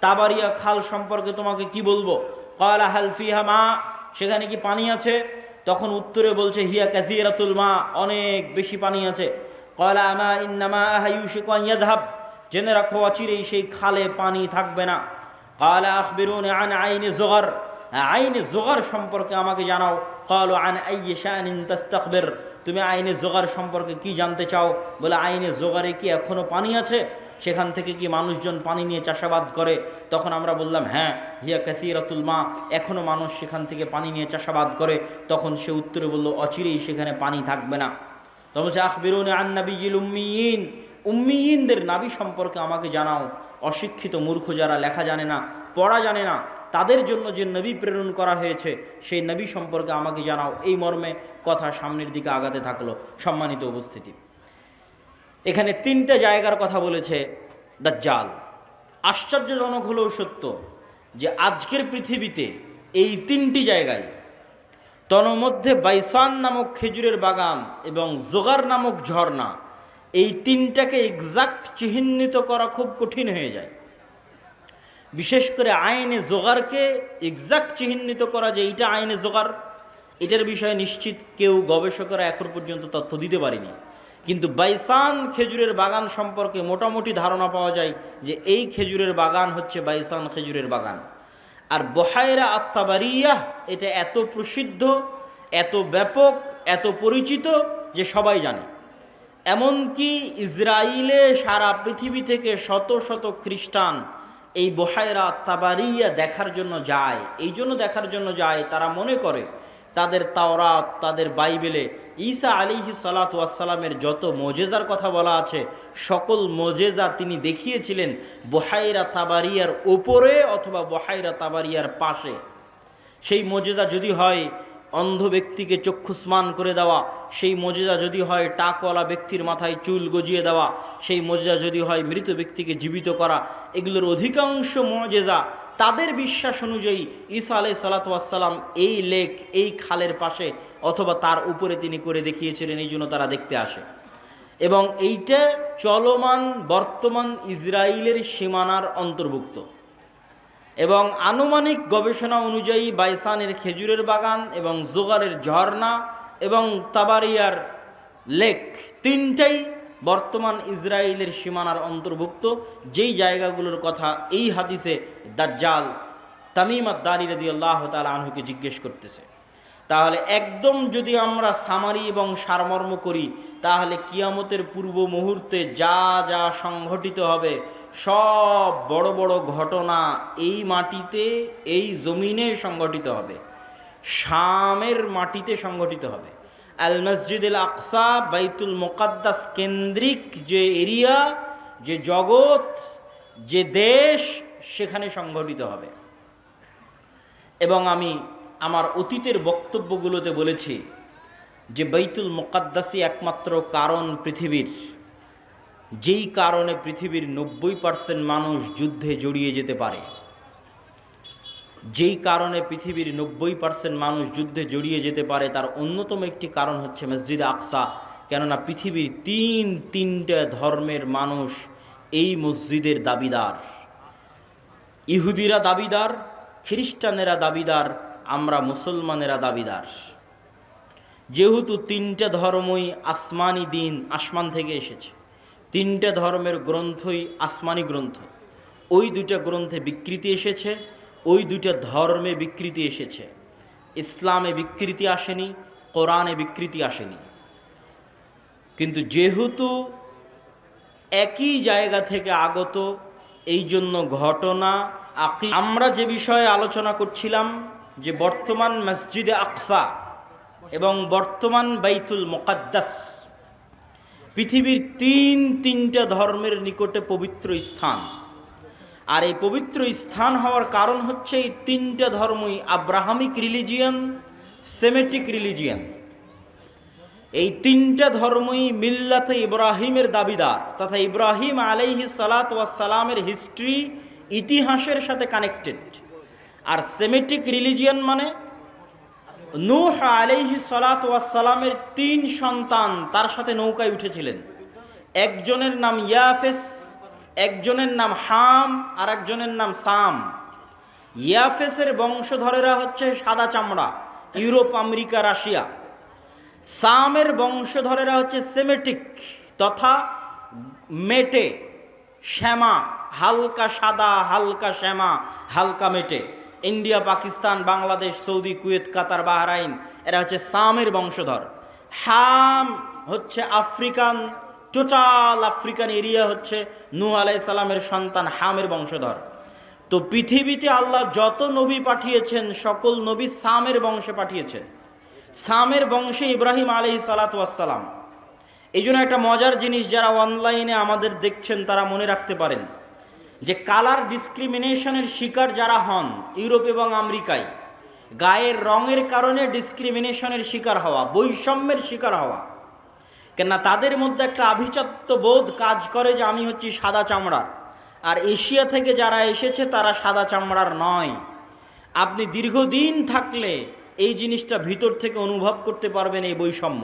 তাবারিয়া খাল সম্পর্কে তোমাকে কি বলবো? ক্বালা হাল ফিহা মা, সেখানে কি পানি আছে? তখন উত্তরে বলছে হিয়া কাসীরাতুল মা, অনেক বেশি পানি আছে। ক্বালা আমা ইন্নামা ইউশিকু আন ইয়াযহাব, জেনে রাখো অচিরেই সেই খালে পানি থাকবে না। ক্বালা আখবিরুনি আন আইনি যুগার, আইনে জোগার সম্পর্কে আমাকে জানাও। ক্বালু আন আইয়ি শানিন তাস্তাখবির, তুমি আইনে জোগার সম্পর্কে কি জানতে চাও? বলে আইনে জোগারে কি এখনো পানি আছে? সেখান থেকে কি মানুষজন পানি নিয়ে চাষাবাদ করে? তখন আমরা বললাম হ্যাঁ, হিয়া কাসীরাতুল মা, এখনো মানুষ সেখান থেকে পানি নিয়ে চাষাবাদ করে। তখন সে উত্তরে বলল অচিরেই সেখানে পানি থাকবে না। তখন বলছে আখবিরুনি আন নাবিয়্যিল উম্মিয়িন, উম্মিয়িনদের নাবী সম্পর্কে আমাকে জানাও। অশিক্ষিত মূর্খ যারা লেখা জানে না, পড়া জানে না, তাদের জন্য যে নবী প্রেরণ করা হয়েছে সেই নবী সম্পর্কে আমাকে জানাও। এই মর্মে কথা সামনের দিকে আগাতে থাকলো। সম্মানিত উপস্থিতি, এখানে 3টা জায়গার কথা বলেছে দাজ্জাল। আশ্চর্যজনক হলেও সত্য যে আজকের পৃথিবীতে এই 3টি জায়গায়, তন্মধ্যে বাইসান নামক খেজুরের বাগান এবং জোগার নামক ঝর্ণা, এই 3টাকে এক্সাক্ট চিহ্নিত করা খুব কঠিন হয়ে যায়। বিশেষ করে আইনে জোগারকে এক্সাক্ট চিহ্নিত করা যে এইটা আইনে জোগার, এটার বিষয়ে নিশ্চিত কেউ গবেষকরা এখন পর্যন্ত তথ্য দিতে পারেনি। কিন্তু বাইসান খেজুরের বাগান সম্পর্কে মোটামুটি ধারণা পাওয়া যায় যে এই খেজুরের বাগান হচ্ছে বাইসান খেজুরের বাগান। আর বুহাইরা আত-তাবারিয়া এটা এত প্রসিদ্ধ, এত ব্যাপক, এত পরিচিত যে সবাই জানে। এমনকি ইসরায়েলে সারা পৃথিবী থেকে শত শত খ্রিস্টান এই বুহাইরা আত-তাবারিয়া দেখার জন্য যায়। এই জন্য দেখার জন্য যায়, তারা মনে করে তাদের তাওরাত, তাদের বাইবেলে ঈসা আলাইহিস সালাতু ওয়াস সালামের যত মোজেজার কথা বলা আছে, সকল মোজেজা তিনি দেখিয়েছিলেন বুহাইরা তাবারিয়ার ওপরে অথবা বুহাইরা তাবারিয়ার পাশে। সেই মোজেজা যদি হয় অন্ধ ব্যক্তিকে চক্ষুস্মান করে দেওয়া, সেই মজেজা যদি হয় টাকওয়ালা ব্যক্তির মাথায় চুল গজিয়ে দেওয়া, সেই মজেজা যদি হয় মৃত ব্যক্তিকে জীবিত করা, এগুলোর অধিকাংশ মজেজা তাদের বিশ্বাস অনুযায়ী ঈসা আলাইহিস সালাতু ওয়াস সালাম এই লেক, এই খালের পাশে অথবা তার উপরে তিনি করে দেখিয়েছিলেন, এই জন্য তারা দেখতে আসে। এবং এইটা চলমান বর্তমান ইসরায়েলের সীমানার অন্তর্ভুক্ত। এবং আনুমানিক গবেষণা অনুযায়ী বাইসানের খেজুরের বাগান এবং জোগারের ঝর্ণা এবং তাবারিয়ার লেক, তিনটাই বর্তমান ইসরায়েলের সীমানার অন্তর্ভুক্ত, যেই জায়গাগুলোর কথা এই হাদিসে দাজ্জাল তামিম আদ-দারি রাদিয়াল্লাহু তাআলা আনহুকে জিজ্ঞেস করতেছে। তাহলে একদম যদি আমরা সামারি এবং সারমর্ম করি, তাহলে কিয়ামতের পূর্ব মুহূর্তে যা যা সংঘটিত হবে, সব বড় বড় ঘটনা এই মাটিতে, এই জমিনে সংঘটিত হবে, শামের মাটিতে সংঘটিত হবে। আল মসজিদ আল আকসা, বাইতুল মুকাদ্দাস কেন্দ্রিক যে এরিয়া, যে জগৎ, যে দেশ, সেখানে সংঘটিত হবে। এবং আমি আমার অতীতের বক্তব্যগুলোতে বলেছি যে বাইতুল মুকাদ্দাসই একমাত্র কারণ পৃথিবীর, যেই কারণে পৃথিবীর 90% মানুষ যুদ্ধে জড়িয়ে যেতে পারে, যেই কারণে পৃথিবীর 90% মানুষ যুদ্ধে জড়িয়ে যেতে পারে, তার অন্যতম একটি কারণ হচ্ছে মসজিদ আকসা। কেননা পৃথিবীর তিনটা ধর্মের মানুষ এই মসজিদের দাবিদার। ইহুদিরা দাবিদার, খ্রিস্টানেরা দাবিদার, আমরা মুসলমানেরা দাবিদার। যেহেতু তিনটা ধর্মই আসমানি দিন, আসমান থেকে এসেছে, তিনটা ধর্মের গ্রন্থই আসমানি গ্রন্থ, ওই দুইটা গ্রন্থে বিকৃতি এসেছে, ওই দুইটা ধর্মে বিকৃতি এসেছে। ইসলামে বিকৃতি আসেনি, কোরআনে বিকৃতি আসেনি। কিন্তু যেহেতু একই জায়গা থেকে আগত, এই জন্য ঘটনা আমরা যে বিষয়ে আলোচনা করছিলাম যে বর্তমান মসজিদে আকসা এবং বর্তমান বাইতুল মুকাদ্দাস পৃথিবীর তিনটা ধর্মের নিকটে পবিত্র স্থান। আর এই পবিত্র স্থান হওয়ার কারণ হচ্ছে এই তিনটা ধর্মই আব্রাহামিক রিলিজিয়ান, সেমেটিক রিলিজিয়ান। এই তিনটা ধর্মই মিল্লাতে ইব্রাহিমের দাবিদার, তথা ইব্রাহিম আলাইহিস সালাতু ওয়াস সালামের হিস্ট্রি, ইতিহাসের সাথে কানেক্টেড। আর সেমেটিক রিলিজিয়ান মানে নূহ আলাইহিস সালাতু ওয়াস সালামের 3 সন্তান তার সাথে নৌকায় উঠেছিলেন। একজনের নাম ইয়াফেস, একজনের নাম হাম, আর একজনের নাম সাম। ইয়াফেসের বংশধরেরা হচ্ছে সাদা চামড়া, ইউরোপ, আমেরিকা, রাশিয়া। সামের বংশধরেরা হচ্ছে সেমেটিক তথা মেটে, শ্যামা, হালকা সাদা, হালকা শ্যামা, হালকা মেটে। India, Pakistan, Bangladesh, Saudi, Kuwait, Qatar, Bahrain, এরা হচ্ছে সামের বংশধর। হাম হচ্ছে আফ্রিকান, টোটাল আফ্রিকান এরিয়া হচ্ছে নূহ আলাইহিস সালামের সন্তান হামের বংশধর। তো পৃথিবীতে আল্লাহ যত নবী পাঠিয়েছেন, সকল নবী সামের বংশে পাঠিয়েছেন। সামের বংশে ইব্রাহিম আলাইহিস সালাতু ওয়াস সালাম। এই জন্য একটা মজার জিনিস, যারা অনলাইনে আমাদের দেখছেন তারা মনে রাখতে পারেন যে কালার ডিসক্রিমিনেশনের শিকার যারা হন ইউরোপ এবং আমেরিকায়, গায়ের রঙের কারণে ডিসক্রিমিনেশনের শিকার হওয়া, বৈষম্যের শিকার হওয়া, কেননা তাদের মধ্যে একটা আভিজাত্য বোধ কাজ করে যে আমি হচ্ছি সাদা চামড়ার, আর এশিয়া থেকে যারা এসেছে তারা সাদা চামড়ার নয়। আপনি দীর্ঘদিন থাকলে এই জিনিসটা ভিতর থেকে অনুভব করতে পারবেন, এই বৈষম্য।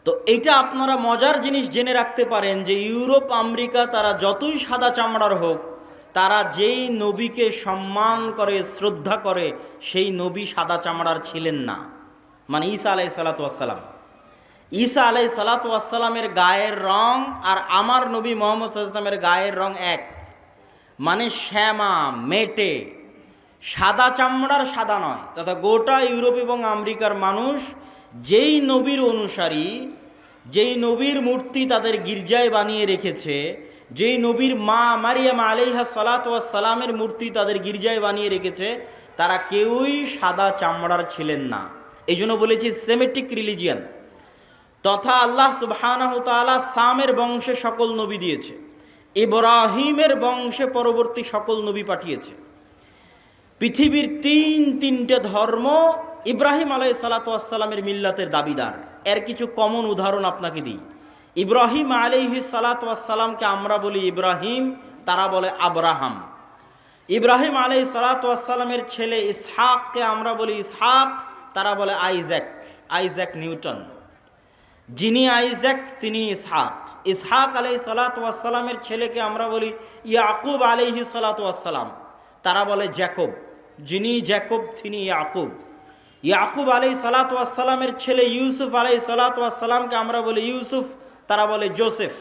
তো এটা আপনারা মজার জিনিস জেনে রাখতে পারেন যে ইউরোপ, আমেরিকা, তারা যতই সাদা চামড়ার হোক, তারা যেই নবীকে সম্মান করে, শ্রদ্ধা করে, সেই নবী সাদা চামড়ার ছিলেন না। মানে ঈসা আলাইহিস সালাতু ওয়াস সালাম, ঈসা আলাইহিস সালাতু ওয়াস সালামের গায়ের রং আর আমার নবী মুহাম্মদ সাল্লাল্লাহু আলাইহি ওয়াসাল্লামের গায়ের রং এক। মানে শ্যামা, মেটে, সাদা চামড়ার সাদা নয়। তথা গোটা ইউরোপ এবং আমেরিকার মানুষ যেই নবীর অনুসারী, যেই নবীর মূর্তি তাদের গির্জায় বানিয়ে রেখেছে, যেই নবীর মা মারিয়াম আলাইহা সালাতু ওয়াস সালামের মূর্তি তাদের গির্জায় বানিয়ে রেখেছে, তারা কেউই সাদা চামড়ার ছিলেন না। এই জন্য বলেছি সেমেটিক রিলিজিয়ান। তথা আল্লাহ সুবহানাহু ওয়া তাআলা সামের বংশে সকল নবী দিয়েছে, ইব্রাহিমের বংশে পরবর্তী সকল নবী পাঠিয়েছে। পৃথিবীর তিনটা ধর্ম ইব্রাহিম আলাইহিসসালামের মিল্লাতের দাবিদার। এর কিছু কমন উদাহরণ আপনাকে দিই। ইব্রাহিম আলাইহিসসালামকে আমরা বলি ইব্রাহিম, তারা বলে আব্রাহাম। ইব্রাহিম আলাইহিসসালামের ছেলে ইসহাককে আমরা বলি ইসহাক, তারা বলে আইজ্যাক, আইজ্যাক নিউটন। যিনি আইজ্যাক তিনি ইসহাক। ইসহাক আলাইহিসসালামের ছেলেকে আমরা বলি ইয়াকুব আলাইহিসসালাম, তারা বলে জ্যাকব। যিনি জ্যাকব তিনি ইয়াকুব। ইয়াকুব আলাইহিসসালামের ছেলে ইউসুফ আলাইহিসসালামকে আমরা বলি ইউসুফ, তারা বলে জোসেফ।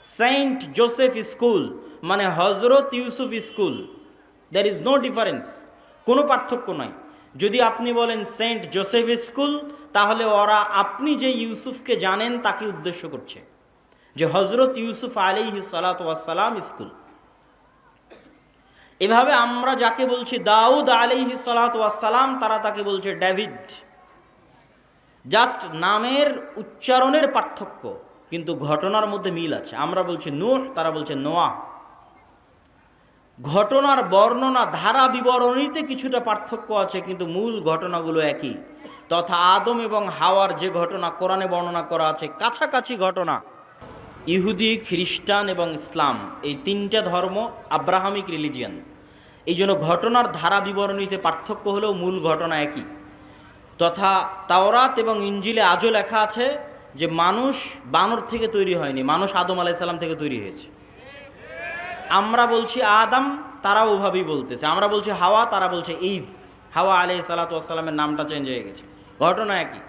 সেন্ট জোসেফ স্কুল মানে হজরত Yusuf school. There is no difference, কোনো পার্থক্য নয়। যদি আপনি বলেন সেন্ট জোসেফ স্কুল, তাহলে ওরা আপনি যে ইউসুফকে জানেন তাকে উদ্দেশ্য করছে, যে হজরত ইউসুফ আলাইহিসসালাম স্কুল। এভাবে আমরা যাকে বলছি দাউদ আলাইহিসসালাম, তারা তাকে বলছে ডেভিড। জাস্ট নামের উচ্চারণের পার্থক্য, কিন্তু ঘটনার মধ্যে মিল আছে। আমরা বলছি নূহ, তারা বলছে নোয়াহ। ঘটনার বর্ণনা ধারা বিবরণীতে কিছুটা পার্থক্য আছে, কিন্তু মূল ঘটনাগুলো একই। তথা আদম এবং হাওয়ার যে ঘটনা কোরআনে বর্ণনা করা আছে, কাছাকাছি ঘটনা। ইহুদি, খ্রিস্টান এবং ইসলাম এই তিনটা ধর্ম আব্রাহামিক রিলিজিয়ান। এই জন্য ঘটনার ধারা বিবরণীতে পার্থক্য হলেও মূল ঘটনা একই। তথা তাওরাত এবং ইঞ্জিলে আজও লেখা আছে যে মানুষ বানর থেকে তৈরি হয়নি, মানুষ আদম আলাইহিসসালাম থেকে তৈরি হয়েছে। আমরা বলছি আদম, তারা ওভাবেই বলতেছে। আমরা বলছি হাওয়া, তারা বলছে ইভ। হাওয়া আলাইহিসসালামের নামটা চেঞ্জ হয়ে গেছে, ঘটনা একই।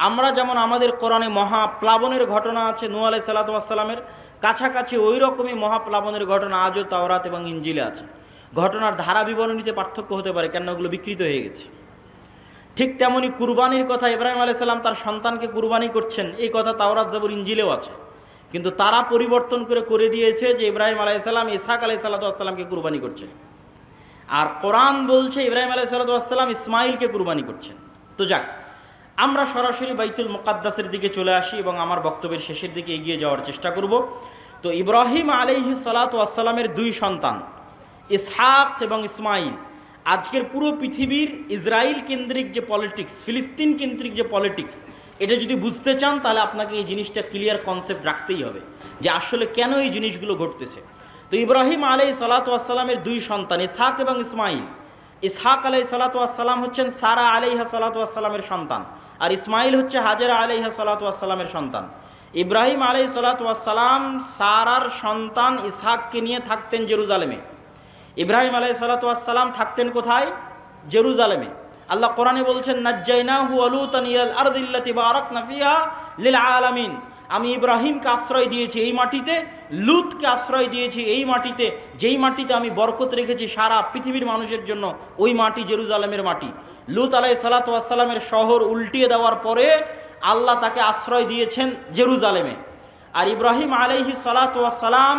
আমরা যেমন আমাদের কোরআনে মহাপ্লাবনের ঘটনা আছে নূহ আলাইহিসসালামের, কাছাকাছি ওই রকমই মহাপ্লাবনের ঘটনা আজও তাওরাত এবং ইঞ্জিলে আছে। ঘটনার ধারা বিবরণীতে পার্থক্য হতে পারে, কেন ওগুলো বিকৃত হয়ে গেছে। ঠিক তেমনি কুরবানির কথা, ইব্রাহিম আলাইহিসসালাম তার সন্তানকে কুরবানি করছেন, এই কথা তাওরাত জাবুর ইঞ্জিলেও আছে। কিন্তু তারা পরিবর্তন করে দিয়েছে যে ইব্রাহিম আলাইহিসসালাম ইসহাক আলাইহিসসালামকে কুরবানি করছেন, আর কোরআন বলছে ইব্রাহিম আলাইহিসসালাম ইসমাইলকে কুরবানি করছেন। তো যাক, আমরা সরাসরি বাইতুল মুকাদ্দাসের দিকে চলে আসি এবং আমার বক্তব্যের শেষের দিকে এগিয়ে যাওয়ার চেষ্টা করব। তো ইব্রাহিম আলাইহিসসালামের দুই সন্তান ইসহাক এবং ইসমাইল। আজকের পুরো পৃথিবীর ইসরায়েল কেন্দ্রিক যে পলিটিক্স, ফিলিস্তিন কেন্দ্রিক যে পলিটিক্স, এটা যদি বুঝতে চান তাহলে আপনাকে এই জিনিসটা ক্লিয়ার কনসেপ্ট রাখতেই হবে যে আসলে কেন এই জিনিসগুলো ঘটতেছে। তো ইব্রাহিম আলাইহিসসালামের দুই সন্তান ইসহাক এবং ইসমাইল। ইসহাক আলাইহিসসালাম হচ্ছেন সারা আলাইহিসসালামের সন্তান, আর ইসমাইল হচ্ছে হাজেরা আলাইহিসসালামের সন্তান। ইব্রাহিম আলাইহিসসালাম সারার সন্তান ইসহাককে নিয়ে থাকতেন জেরুজালেমে। ইব্রাহিম আলাইহিসসালাম থাকতেন কোথায়? জেরুজালেমে। আল্লাহ কোরআনে বলছেন নাজ্জাইনাহু ওয়া লূতান ইলাল আরদিল্লাতী বারাকনা ফিহা লিল আলামিন। আমি ইব্রাহিমকে আশ্রয় দিয়েছি এই মাটিতে, লূতকে আশ্রয় দিয়েছি এই মাটিতে, যেই মাটিতে আমি বরকত রেখেছি সারা পৃথিবীর মানুষের জন্য, ওই মাটি জেরুজালেমের মাটি। লূত আলাইহিসসালামের শহর উল্টিয়ে দেওয়ার পরে আল্লাহ তাকে আশ্রয় দিয়েছেন জেরুজালেমে। আর ইব্রাহিম আলাইহিসসালাম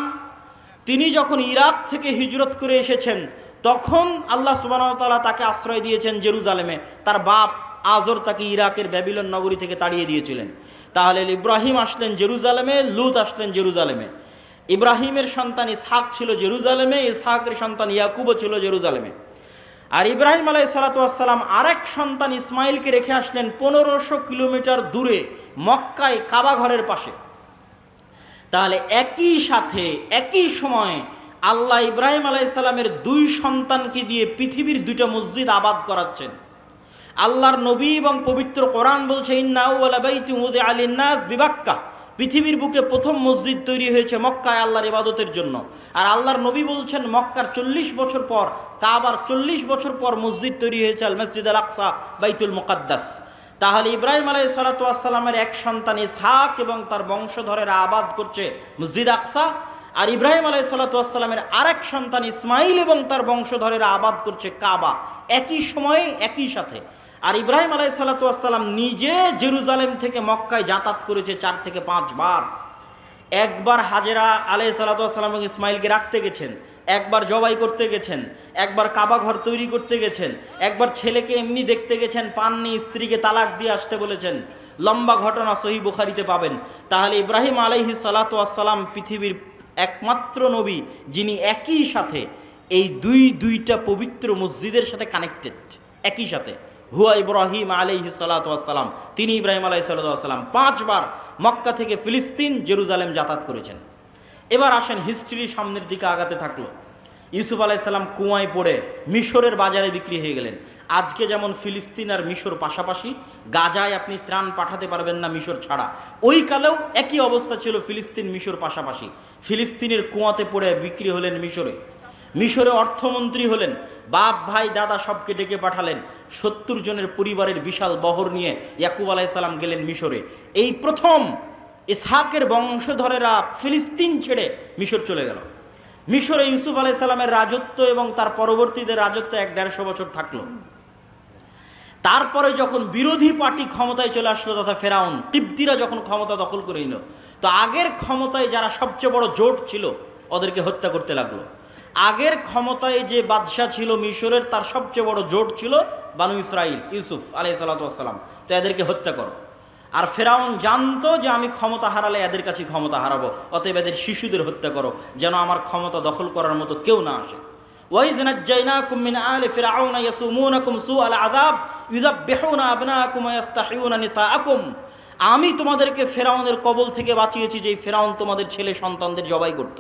তিনি যখন ইরাক থেকে হিজরত করে এসেছেন, তখন আল্লাহ সুবহানাহু ওয়া তাআলা তাকে আশ্রয় দিয়েছেন জেরুজালেমে। তার বাপ আজর তাকে ইরাকের ব্যাবিলন নগরী থেকে তাড়িয়ে দিয়েছিলেন। তাহলে ইব্রাহিম আসলেন জেরুজালেমে, লূত আসলেন জেরুজালেমে। ইব্রাহিমের সন্তান ইসহাক ছিল জেরুজালেমে, ইসহাকের সন্তান ইয়াকুবও ছিল জেরুজালেমে। আর ইব্রাহিম আলাইহিসসালাম আরেক সন্তান ইসমাইলকে রেখে আসলেন 1500 কিলোমিটার দূরে মক্কায় কাবা ঘরের পাশে। তাহলে একই সাথে একই সময়ে আল্লাহ ইব্রাহিম আলাইহিসসালামের দুই সন্তানকে দিয়ে পৃথিবীর দুইটা মসজিদ আবাদ করাচ্ছেন। আল্লাহর নবী এবং পবিত্র কোরআন বলছে ইন্না আউওয়ালা বাইতিন উযিআ লিন-নাস বিবাক্কা, পৃথিবীর বুকে প্রথম মসজিদ তৈরি হয়েছে মক্কায় আল্লাহর ইবাদতের জন্য। আর আল্লাহর নবী বলছেন মক্কার 40 বছর পর, কাবার 40 বছর পর মসজিদ তৈরি হয়েছে আল মসজিদ আল আকসা, বাইতুল মুকাদ্দাস। তাহলে ইব্রাহিম আলাইহিসসালামের এক সন্তান ইসহাক এবং তার বংশধরেরা আবাদ করছে মসজিদ আকসা, আর ইব্রাহিম আলাইহিসসালামের আরেক সন্তান ইসমাইল এবং তার বংশধরেরা আবাদ করছে কাবা, একই সময়ে একই সাথে। আর ইব্রাহিম আলাইহিসসালাম নিজে জেরুজালেম থেকে মক্কায় যাতায়াত করেছে 4 থেকে 5 বার। একবার হাজেরা আলাইহিসসালাম এবং ইসমাইলকে রাখতে গেছেন, একবার জবাই করতে গেছেন, একবার কাবা ঘর তৈরি করতে গেছেন, একবার ছেলেকে এমনি দেখতে গেছেন, পাননি, স্ত্রীকে তালাক দিয়ে আসতে বলেছেন। লম্বা ঘটনা সহিহ বুখারীতে পাবেন। তাহলে ইব্রাহিম আলাইহিসসালাম পৃথিবীর একমাত্র নবী যিনি একই সাথে এই দুইটা পবিত্র মসজিদের সাথে কানেক্টেড, একই সাথে। হুয়া ইব্রাহিম আলাইহিস সালাতু ওয়াস সালাম, তিনি ইব্রাহিম আলাইহিস সালাতু ওয়াস সালাম 5 বার মক্কা থেকে ফিলিস্তিন জেরুজালেম যাতায়াত করেছেন। এবার আসেন হিস্ট্রি সামনের দিকে আগাতে থাকলো। ইউসুফ আলাইহিস সালাম কুয়ায় পড়ে মিশরের বাজারে বিক্রি হয়ে গেলেন। আজকে যেমন ফিলিস্তিন আর মিশর পাশাপাশি, গাজায় আপনি ত্রাণ পাঠাতে পারবেন না মিশর ছাড়া, ওই কালেও একই অবস্থা ছিল, ফিলিস্তিন মিশর পাশাপাশি। ফিলিস্তিনের কুয়াতে পড়ে বিক্রি হলেন মিশরে, মিশরে অর্থমন্ত্রী হলেন, বাপ ভাই দাদা সবকে ডেকে পাঠালেন। 70 জনের পরিবারের বিশাল বহর নিয়ে ইয়াকুব আলাইহিস সালাম গেলেন মিশরে। এই প্রথম ইসহাকের বংশধরেরা ফিলিস্তিন ছেড়ে মিশর চলে গেল। মিশরে ইউসুফ আলাইহিস সালামের রাজত্ব এবং তার পরবর্তীদের রাজত্ব 1-150 বছর থাকলো। তারপরে যখন বিরোধী পার্টি ক্ষমতায় চলে আসলো, তথা ফেরাউন তিব্তিরা যখন ক্ষমতা দখল করে নিল, তো আগের ক্ষমতায় যারা সবচেয়ে বড় জোট ছিল ওদেরকে হত্যা করতে লাগলো। আগের ক্ষমতায় যে বাদশাহ ছিল মিশরের, তার সবচেয়ে বড় জোট ছিল বানু ইসরাইল, ইউসুফ আলাইহিস সালাতু ওয়াস সালাম, তো এদেরকে হত্যা করো। আর ফেরাউন জানতো যে আমি ক্ষমতা হারালে এদের কাছে ক্ষমতা হারাবো, অতএব এদের শিশুদের হত্যা করো, যেন আমার ক্ষমতা দখল করার মতো কেউ না আসে। ওয়াইজ নাজ্জাইনাকুম মিন আলি ফিরআউনা ইয়াসুমুনাকুম সুআল আযাব ইউযাববিহুনা আবনাকুম ওয়া ইস্তাহিয়ুনা নিসাআকুম, আমি তোমাদেরকে ফেরাউনের কবল থেকে বাঁচিয়েছি, যে ফেরাউন তোমাদের ছেলে সন্তানদের জবাই করত।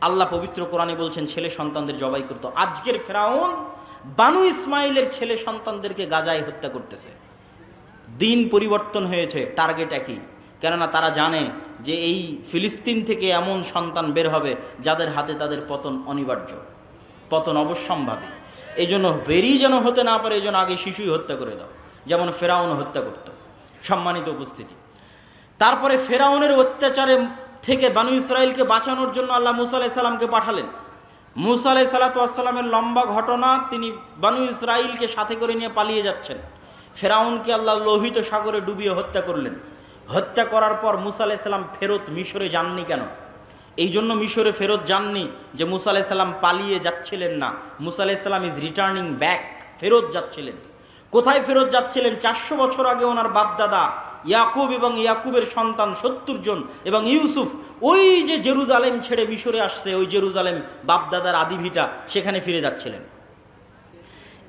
আল্লাহ পবিত্র কোরআনে বলছেন ছেলে সন্তানদের জবাই করত। আজকের ফেরাউন বানু ইসমাইলের ছেলে সন্তানদেরকে গাজায় হত্যা করতেছে। দিন পরিবর্তন হয়েছে, টার্গেট একই, কেননা তারা জানে যে এই ফিলিস্তিন থেকে এমন সন্তান বের হবে যাদের হাতে তাদের পতন অনিবার্য, পতন অবশ্যম্ভাবী। এই জন্য বেরিয়ে যেন হতে না পারে, এই জন্য আগে শিশুই হত্যা করে দাও, যেমন ফেরাউন হত্যা করত। সম্মানিত উপস্থিতি, তারপরে ফেরাউনের অত্যাচারে থেকে বানু ইসরাইলকে বাঁচানোর জন্য আল্লাহ মুসা আলাইহিস সালামকে পাঠালেন। মুসা আলাইহিস সালাতু ওয়াস সালামের লম্বা ঘটনা, তিনি বানু ইসরাইলকে সাথে করে নিয়ে পালিয়ে যাচ্ছেন। ফেরাউনকে আল্লাহ লোহিত সাগরে ডুবিয়ে হত্যা করলেন। হত্যা করার পর মুসা আলাইহিস সালাম ফেরত মিশরে যাননি কেন? এই জন্য মিশরে ফেরত যাননি যে মুসা আলাইহিস সালাম পালিয়ে যাচ্ছিলেন না, মুসা আলাইহিস সালাম ইজ রিটার্নিং ব্যাক, ফেরত যাচ্ছিলেন। কোথায় ফেরত যাচ্ছিলেন? 400 বছর আগে ওনার বাপদাদা ইয়াকুব এবং ইয়াকুবের সন্তান 70 জন এবং ইউসুফ ওই যে জেরুজালেম ছেড়ে মিশরে আসছে, ওই জেরুজালেম বাপদাদার আদিভিটা, সেখানে ফিরে যাচ্ছিলেন।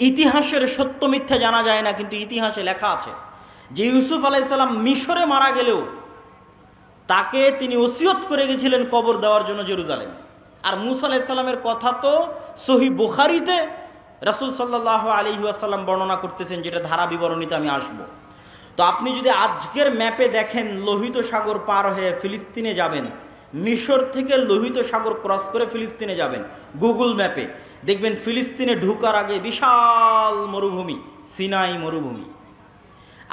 ইতিহাসের সত্য মিথ্যা জানা যায় না, কিন্তু ইতিহাসে লেখা আছে যে ইউসুফ আলাইহিস সালাম মিশরে মারা গেলেও তাকে তিনি ওসিয়ত করে গেছিলেন কবর দেওয়ার জন্য জেরুজালেমে। আর মুসা আলাইহিস সালামের কথা তো সহিহ বুখারীতে রাসূল সাল্লাল্লাহু আলাইহি ওয়াসাল্লাম বর্ণনা করতেছেন, যেটা ধারা বিবরণীতে আমি আসব। তো আপনি যদি আজকের ম্যাপে দেখেন, লোহিত সাগর পার হয়ে ফিলিস্তিনে যাবেন, মিশর থেকে লোহিত সাগর ক্রস করে ফিলিস্তিনে যাবেন, গুগল ম্যাপে দেখবেন ফিলিস্তিনে ঢুকার আগে বিশাল মরুভূমি, সিনাই মরুভূমি।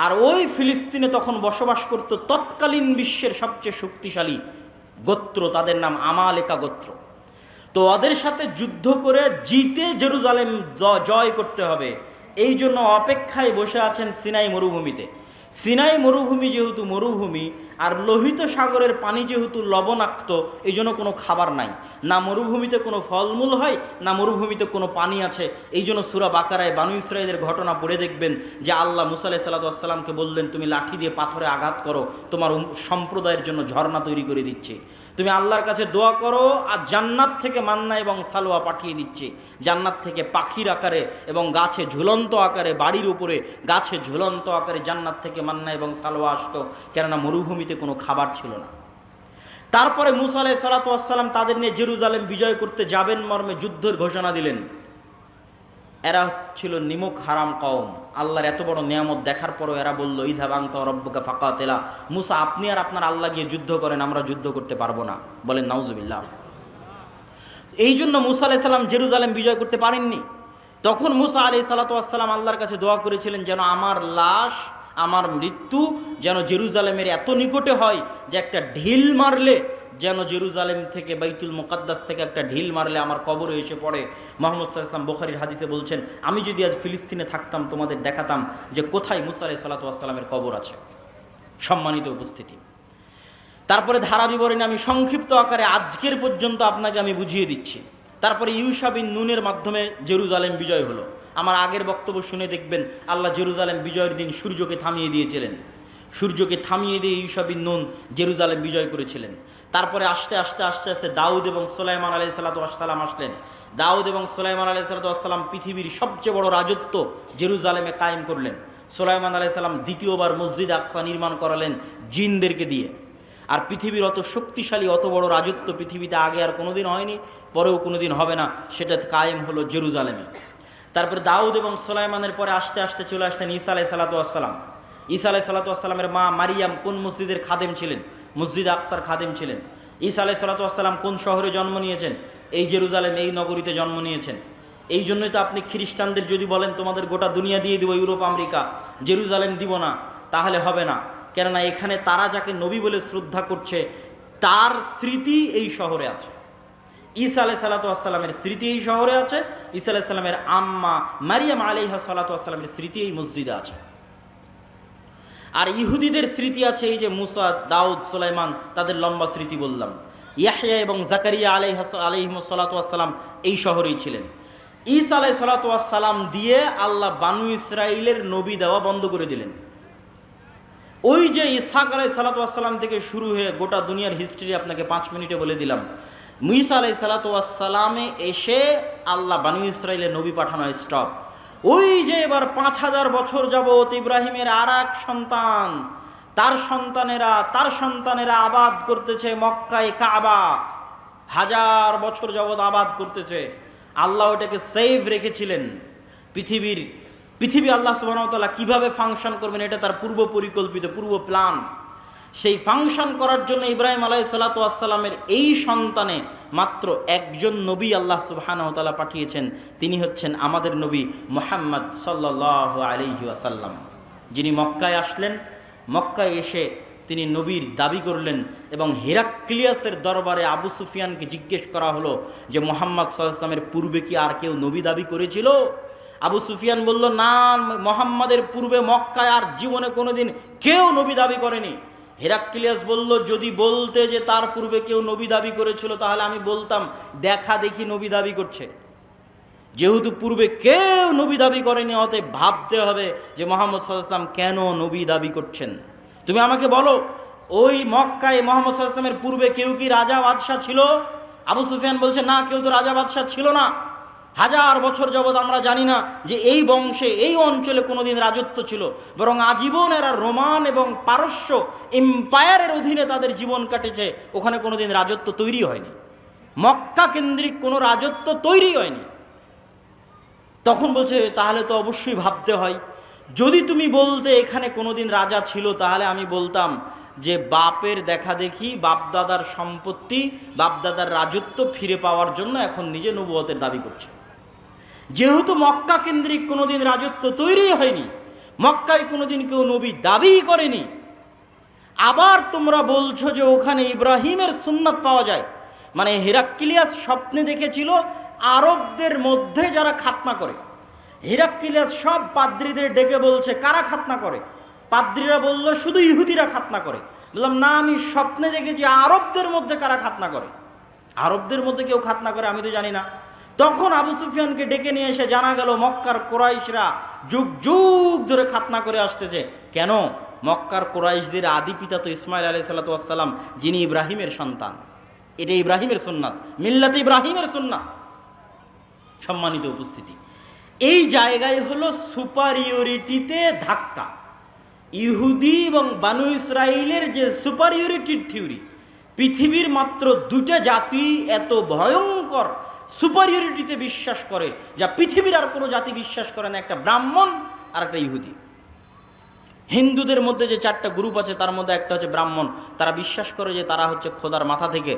আর ওই ফিলিস্তিনে তখন বসবাস করত তৎকালীন বিশ্বের সবচেয়ে শক্তিশালী গোত্র, তাদের নাম আমালেকা গোত্র। তো ওদের সাথে যুদ্ধ করে জিতে জেরুজালেম জয় করতে হবে, এই জন্য অপেক্ষায় বসে আছেন সিনাই মরুভূমিতে। সিনাই মরুভূমি যেহেতু মরুভূমি, আর লোহিত সাগরের পানি যেহেতু লবণাক্ত, এই জন্য কোনো খাবার নাই, না মরুভূমিতে কোনো ফলমূল হয়, না মরুভূমিতে কোনো পানি আছে। এই জন্য সূরা বাকারায় বানু ইসরাইলের ঘটনা পড়ে দেখবেন যে আল্লাহ মুসা আলাইহিস সালাতু ওয়াস সালামকে বললেন, তুমি লাঠি দিয়ে পাথরে আঘাত করো, তোমার সম্প্রদায়ের জন্য ঝর্ণা তৈরি করে দিচ্ছে। তুমি আল্লাহর কাছে দোয়া করো, আর জান্নাত থেকে মান্না এবং সালোয়া পাঠিয়ে দিচ্ছে, জান্নাত থেকে পাখির আকারে এবং গাছে ঝুলন্ত আকারে, বাড়ির উপরে গাছে ঝুলন্ত আকারে জান্নাত থেকে মান্না এবং সালোয়া আসতো, কেননা মরুভূমিতে কোনো খাবার ছিল না। তারপরে মুসা আলাইহিস সালাতু ওয়াস সালাম তাদের নিয়ে জেরুজালেম বিজয় করতে যাবেন মর্মে যুদ্ধের ঘোষণা দিলেন। এরা ছিল নিমক হারাম কওম। আল্লাহর এত বড় নিয়ামত দেখার পরও এরা বলল, ইযহাব আনতা ওয়া রাব্বুকা ফাকাতিলা, মুসা আপনি আর আপনার আল্লাহ গিয়ে যুদ্ধ করেন, আমরা যুদ্ধ করতে পারবো না। বলেন নাউজুবিল্লাহ। এই জন্য মুসা আলাইহিস সালাম জেরুজালেম বিজয় করতে পারেননি। তখন মুসা আলাইহিস সালাতু ওয়াস সালাম আল্লাহর কাছে দোয়া করেছিলেন, যেন আমার লাশ, আমার মৃত্যু যেন জেরুজালেমের এত নিকটে হয় যে একটা ঢিল মারলে, যেন জেরুজালেম থেকে বাইতুল মুকাদ্দাস থেকে একটা ঢিল মারলে আমার কবরে এসে পড়ে। মুহাম্মদ সাল্লাল্লাহু আলাইহি ওয়াসাল্লাম বুখারীর হাদিসে বলছেন, আমি যদি আজ ফিলিস্তিনে থাকতাম তোমাদের দেখাতাম যে কোথায় মুসা আলাইহিস সালাতু ওয়াস সালামের কবর আছে। সম্মানিত উপস্থিতি, তারপরে ধারা বিবরণী আমি সংক্ষিপ্ত আকারে আজকের পর্যন্ত আপনাকে আমি বুঝিয়ে দিচ্ছি। তারপরে ইউশা বিন নুনের মাধ্যমে জেরুজালেম বিজয় হলো। আমার আগের বক্তব্য শুনে দেখবেন আল্লাহ জেরুজালেম বিজয়ের দিন সূর্যকে থামিয়ে দিয়েছিলেন। সূর্যকে থামিয়ে দিয়ে ইউশা বিন নুন জেরুজালেম বিজয় করেছিলেন। তারপরে আস্তে আস্তে আস্তে আস্তে দাউদ এবং সুলাইমান আলাইহিসসালাতু ওয়াসসালাম আসলেন। দাউদ এবং সুলাইমান আলাইহিসসালাতু ওয়াসসালাম পৃথিবীর সবচেয়ে বড় রাজত্ব জেরুজালেমে কায়েম করলেন। সুলাইমান আলাইহিসসালাম দ্বিতীয়বার মসজিদ আকসা নির্মাণ করালেন জিনদেরকে দিয়ে। আর পৃথিবীর অত শক্তিশালী অত বড় রাজত্ব পৃথিবীতে আগে আর কোনোদিন হয়নি, পরেও কোনোদিন হবে না, সেটা কায়েম হলো জেরুজালেমে। তারপরে দাউদ এবং সুলাইমানের পরে আস্তে আস্তে চলে আসলেন ঈসা আলাইহিসসালাতু ওয়াসসালাম। ঈসা আলাইহিসসালাতু ওয়াসসালামের মা মারিয়াম কোন মসজিদের খাদেম ছিলেন? মসজিদ আকসার খাদেম ছিলেন। ঈসা আলাইহিসসালাতু ওয়াসসালাম কোন শহরে জন্ম নিয়েছেন? এই জেরুজালেম, এই নগরীতে জন্ম নিয়েছেন। এই জন্যই তো আপনি খ্রিস্টানদের যদি বলেন তোমাদের গোটা দুনিয়া দিয়ে দিব, ইউরোপ আমেরিকা, জেরুজালেম দিব না, তাহলে হবে না। কেননা এখানে তারা যাকে নবী বলে শ্রদ্ধা করছে তার স্মৃতি এই শহরে আছে। ঈসা আলাইহিসসালাতু ওয়াসসালামের স্মৃতি এই শহরে আছে। ঈসা আলাইহিসসালামের আম্মা মারিয়াম আলাইহাসসালাতু ওয়াসসালামের স্মৃতি এই মসজিদে আছে। আর ইহুদিদের স্মৃতি আছে এই যে মুসা, দাউদ, সুলাইমান, তাদের লম্বা স্মৃতি বললাম। ইয়াহইয়া এবং জাকারিয়া আলাইহিসসালাতু ওয়াসসালাম এই শহরেই ছিলেন। ঈসা আলাইহিসসালাতু ওয়াসসালাম দিয়ে আল্লাহ বানু ইসরাইলের নবী দেওয়া বন্ধ করে দিলেন। ওই যে ইসহাক আলাইহিসসালাতু ওয়াসসালাম থেকে শুরু হয়ে গোটা দুনিয়ার হিস্ট্রি আপনাকে 5 মিনিটে বলে দিলাম। ঈসা আলাইহিসসালাতু ওয়াসসালামে এসে আল্লাহ বানু ইসরাইলের নবী পাঠানো স্টপ। ওই যে এবার 5000 বছর যাবত ইব্রাহিমের আর এক সন্তান, তার সন্তানেরা আবাদ করতেছে মক্কায় কাবা, 1000 বছর যাবত আবাদ করতেছে। আল্লাহ ওটাকে সেভ রেখেছিলেন। পৃথিবী আল্লাহ সুবহানাহু ওয়া তাআলা কীভাবে ফাংশন করবেন এটা তার পূর্ব পরিকল্পিত, পূর্ব প্ল্যান। সেই ফাংশন করার জন্য ইব্রাহিম আলাইহিসসালাতু ওয়াসসালামের এই সন্তানে মাত্র একজন নবী আল্লাহ সুবহানাহু ওয়া তাআলা পাঠিয়েছেন, তিনি হচ্ছেন আমাদের নবী মুহাম্মদ সাল্লাল্লাহু আলাইহি ওয়াসাল্লাম, যিনি মক্কায় আসলেন। মক্কায় এসে তিনি নবীর দাবি করলেন এবং হেরাক্লিয়াসের দরবারে আবু সুফিয়ানকে জিজ্ঞেস করা হলো যে মুহাম্মদ সাল্লাল্লাহু আলাইহি ওয়াসাল্লামের পূর্বে কি আর কেউ নবী দাবি করেছিল? আবু সুফিয়ান বলল, না, মুহাম্মাদের পূর্বে মক্কায় আর জীবনে কোনোদিন কেউ নবী দাবি করেনি। হেরাক্লিয়াস বলল, যদি বলতে যে তার পূর্বে কেউ নবী দাবি করেছিল তাহলে আমি বলতাম দেখা দেখি নবী দাবি করছে। যেহেতু পূর্বে কেউ নবী দাবি করেনি, অতএব ভাবতে হবে যে মুহাম্মদ সাল্লাল্লাহু আলাইহি ওয়াসাল্লাম কেন নবী দাবি করছেন। তুমি আমাকে বলো, ওই মক্কায় মুহাম্মদ সাল্লাল্লাহু আলাইহি ওয়াসাল্লামের পূর্বে কেউ কি রাজা বাদশাহ ছিল? আবু সুফিয়ান বলছে, না, কেউ তো রাজা বাদশাহ ছিল না। 1000 বছর যাবৎ আমরা জানি না যে এই বংশে এই অঞ্চলে কোনোদিন রাজত্ব ছিল, বরং আজীবন এরা রোমান এবং পারস্য এম্পায়ারের অধীনে তাদের জীবন কাটেছে। ওখানে কোনোদিন রাজত্ব তৈরি হয়নি, মক্কা কেন্দ্রিক কোনো রাজত্ব তৈরি হয়নি। তখন বলছে, তাহলে তো অবশ্যই ভাবতে হয়, যদি তুমি বলতে এখানে কোনোদিন রাজা ছিল তাহলে আমি বলতাম যে বাপের দেখা দেখি, বাপদাদার সম্পত্তি, বাপদাদার রাজত্ব ফিরে পাওয়ার জন্য এখন নিজে নবুয়তের দাবি করছে। যেহেতু মক্কা কেন্দ্রিক কোনোদিন রাজত্ব তৈরি হয়নি, মক্কায় কোনোদিন কেউ নবী দাবি করেনি, আবার তোমরা বলছো যে ওখানে ইব্রাহিমের সুন্নাত পাওয়া যায়, মানে হেরাক্লিয়াস স্বপ্নে দেখেছিল আরবদের মধ্যে যারা খাতনা করে। হেরাক্লিয়াস সব পাদ্রীদের ডেকে বলছে কারা খাতনা করে? পাদ্রীরা বলল শুধু ইহুদিরা খাতনা করে। বললাম, না, আমি স্বপ্নে দেখেছি আরবদের মধ্যে কারা খাতনা করে। আরবদের মধ্যে কেউ খাতনা করে আমি তো জানি না। তখন আবু সুফিয়ানকে ডেকে নিয়ে এসে জানা গেল মক্কার কোরাইশরা যুগ যুগ ধরে খাতনা করে আসতেছে। কেন? মক্কার কোরাইশদের আদি পিতা তো ইসমাইল আলাইহিসসালাতু ওয়াসসালাম, যিনি ইব্রাহিমের সন্তান। এটা ইব্রাহিমের সুন্নাত, মিল্লাতে ইব্রাহিমের সুন্নাত। সম্মানিত উপস্থিতি, এই জায়গায় হলো সুপারিয়রিটিতে ধাক্কা। ইহুদি এবং বানু ইসরাইলের যে সুপারিয়রিটির থিওরি, পৃথিবীর মাত্র 2টা জাতি এত ভয়ঙ্কর সুপারিয়রিটিতে বিশ্বাস করে যা পৃথিবীর আর কোনো জাতি বিশ্বাস করে না, একটা ব্রাহ্মণ আর একটা ইহুদি। হিন্দুদের মধ্যে যে 4টা গ্রুপ আছে তার মধ্যে একটা হচ্ছে ব্রাহ্মণ। তারা বিশ্বাস করে যে তারা হচ্ছে খোদার মাথা থেকে,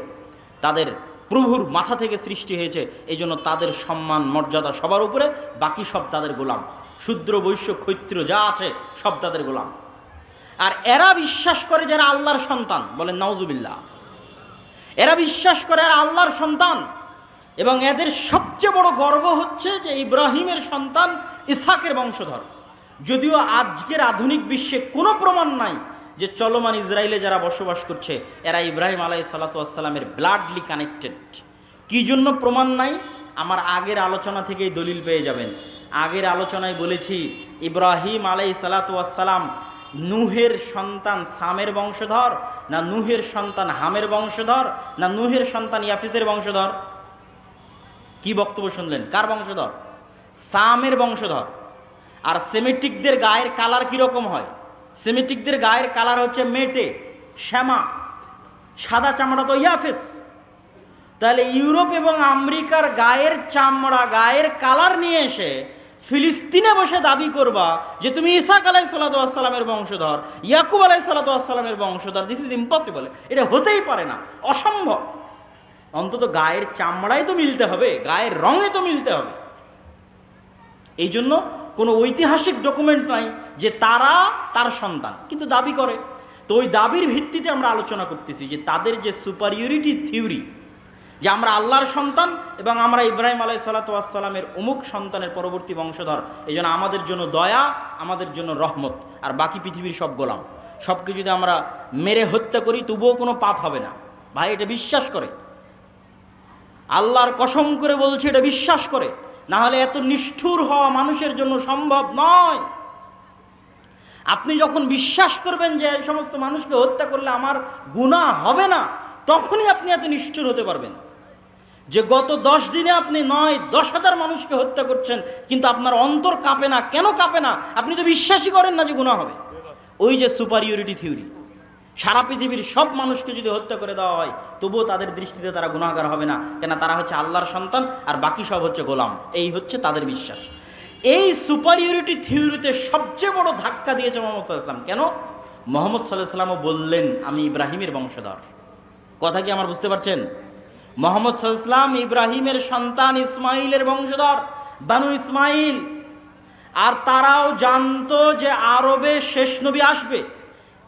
তাদের প্রভুর মাথা থেকে সৃষ্টি হয়েছে, এই জন্য তাদের সম্মান মর্যাদা সবার উপরে, বাকি সব তাদের গোলাম। শূদ্র বৈশ্য ক্ষত্রিয় যা আছে সব তাদের গোলাম। আর এরা বিশ্বাস করে যারা আল্লাহর সন্তান, বলেন নাউজুবিল্লাহ, এরা বিশ্বাস করে আর আল্লাহর সন্তান। এবং এদের সবচেয়ে বড় গর্ব হচ্ছে যে ইব্রাহিমের সন্তান, ইসহাকের বংশধর। যদিও আজকের আধুনিক বিশ্বে কোনো প্রমাণ নাই যে চলমান ইসরায়েলে যারা বসবাস করছে এরা ইব্রাহিম আলাইহিসসালাতু ওয়াসসালামের ব্লাডলি কানেক্টেড। কী জন্য প্রমাণ নাই? আমার আগের আলোচনা থেকেই দলিল পেয়ে যাবেন। আগের আলোচনায় বলেছি ইব্রাহিম আলাইহিসসালাতু ওয়াসসালাম নূহের সন্তান সামের বংশধর, না নূহের সন্তান হামের বংশধর, না নূহের সন্তান ইয়াফিসের বংশধর? কি বক্তব্য শুনলেন? কার বংশধর? সামের বংশধর। আর সেমেটিকদের গায়ের কালার কীরকম হয়? সেমেটিকদের গায়ের কালার হচ্ছে মেটে, শ্যামা, সাদা চামড়া তো ইয়াফিস। তাহলে ইউরোপ এবং আমেরিকার গায়ের চামড়া, গায়ের কালার নিয়ে এসে ফিলিস্তিনে বসে দাবি করবা যে তুমি ইসাক আলাইহিসসালামের বংশধর, ইয়াকুব আলাইহিসসালামের বংশধর, দিস ইজ ইম্পসিবল। এটা হতেই পারে না, অসম্ভব। অন্তত গায়ের চামড়ায় তো মিলতে হবে, গায়ের রঙে তো মিলতে হবে। এই জন্য কোনো ঐতিহাসিক ডকুমেন্ট নাই যে তারা তার সন্তান, কিন্তু দাবি করে। তো ওই দাবির ভিত্তিতে আমরা আলোচনা করতেছি যে তাদের যে সুপারিয়রিটি থিওরি, যে আমরা আল্লাহর সন্তান এবং আমরা ইব্রাহিম আলাইহিসসালামের অমুক সন্তানের পরবর্তী বংশধর, এই জন্য আমাদের জন্য দয়া, আমাদের জন্য রহমত, আর বাকি পৃথিবীর সব গোলাম। সবকে যদি আমরা মেরে হত্যা করি তবুও কোনো পাপ হবে না। ভাই, এটা বিশ্বাস করে, আল্লাহর কসম করে বলছে, এটা বিশ্বাস করে, না হলে এত নিষ্ঠুর হওয়া মানুষের জন্য সম্ভব নয়। আপনি যখন বিশ্বাস করবেন যে এই সমস্ত মানুষকে হত্যা করলে আমার গুনাহ হবে না, তখনই আপনি এত নিষ্ঠুর হতে পারবেন। যে গত 10 দিনে আপনি 9-10,000 মানুষকে হত্যা করছেন, কিন্তু আপনার অন্তর কাঁপে না। কেন কাঁপে না? আপনি তো বিশ্বাসই করেন না যে গুনাহ হবে। ওই যে সুপারিয়রিটি থিওরি, সারা পৃথিবীর সব মানুষকে যদি হত্যা করে দেওয়া হয় তবুও তাদের দৃষ্টিতে তারা গুনাহগার হবে না, কেন? তারা হচ্ছে আল্লাহর সন্তান আর বাকি সব হচ্ছে গোলাম। এই হচ্ছে তাদের বিশ্বাস। এই সুপারিয়রিটি থিওরিতে সবচেয়ে বড় ধাক্কা দিয়েছে মোহাম্মদ সাল্লাল্লাহু আলাইহি ওয়াসাল্লাম। কেন? মোহাম্মদ সাল্লাল্লাহু আলাইহি ওয়াসাল্লামও বললেন আমি ইব্রাহিমের বংশধর। কথা কি আমার বুঝতে পারছেন? মোহাম্মদ সাল্লাল্লাহু আলাইহি ওয়াসাল্লাম ইব্রাহিমের সন্তান ইসমাইলের বংশধর, বানু ইসমাইল। আর তারাও জানতো যে আরবে শেষ নবী আসবে।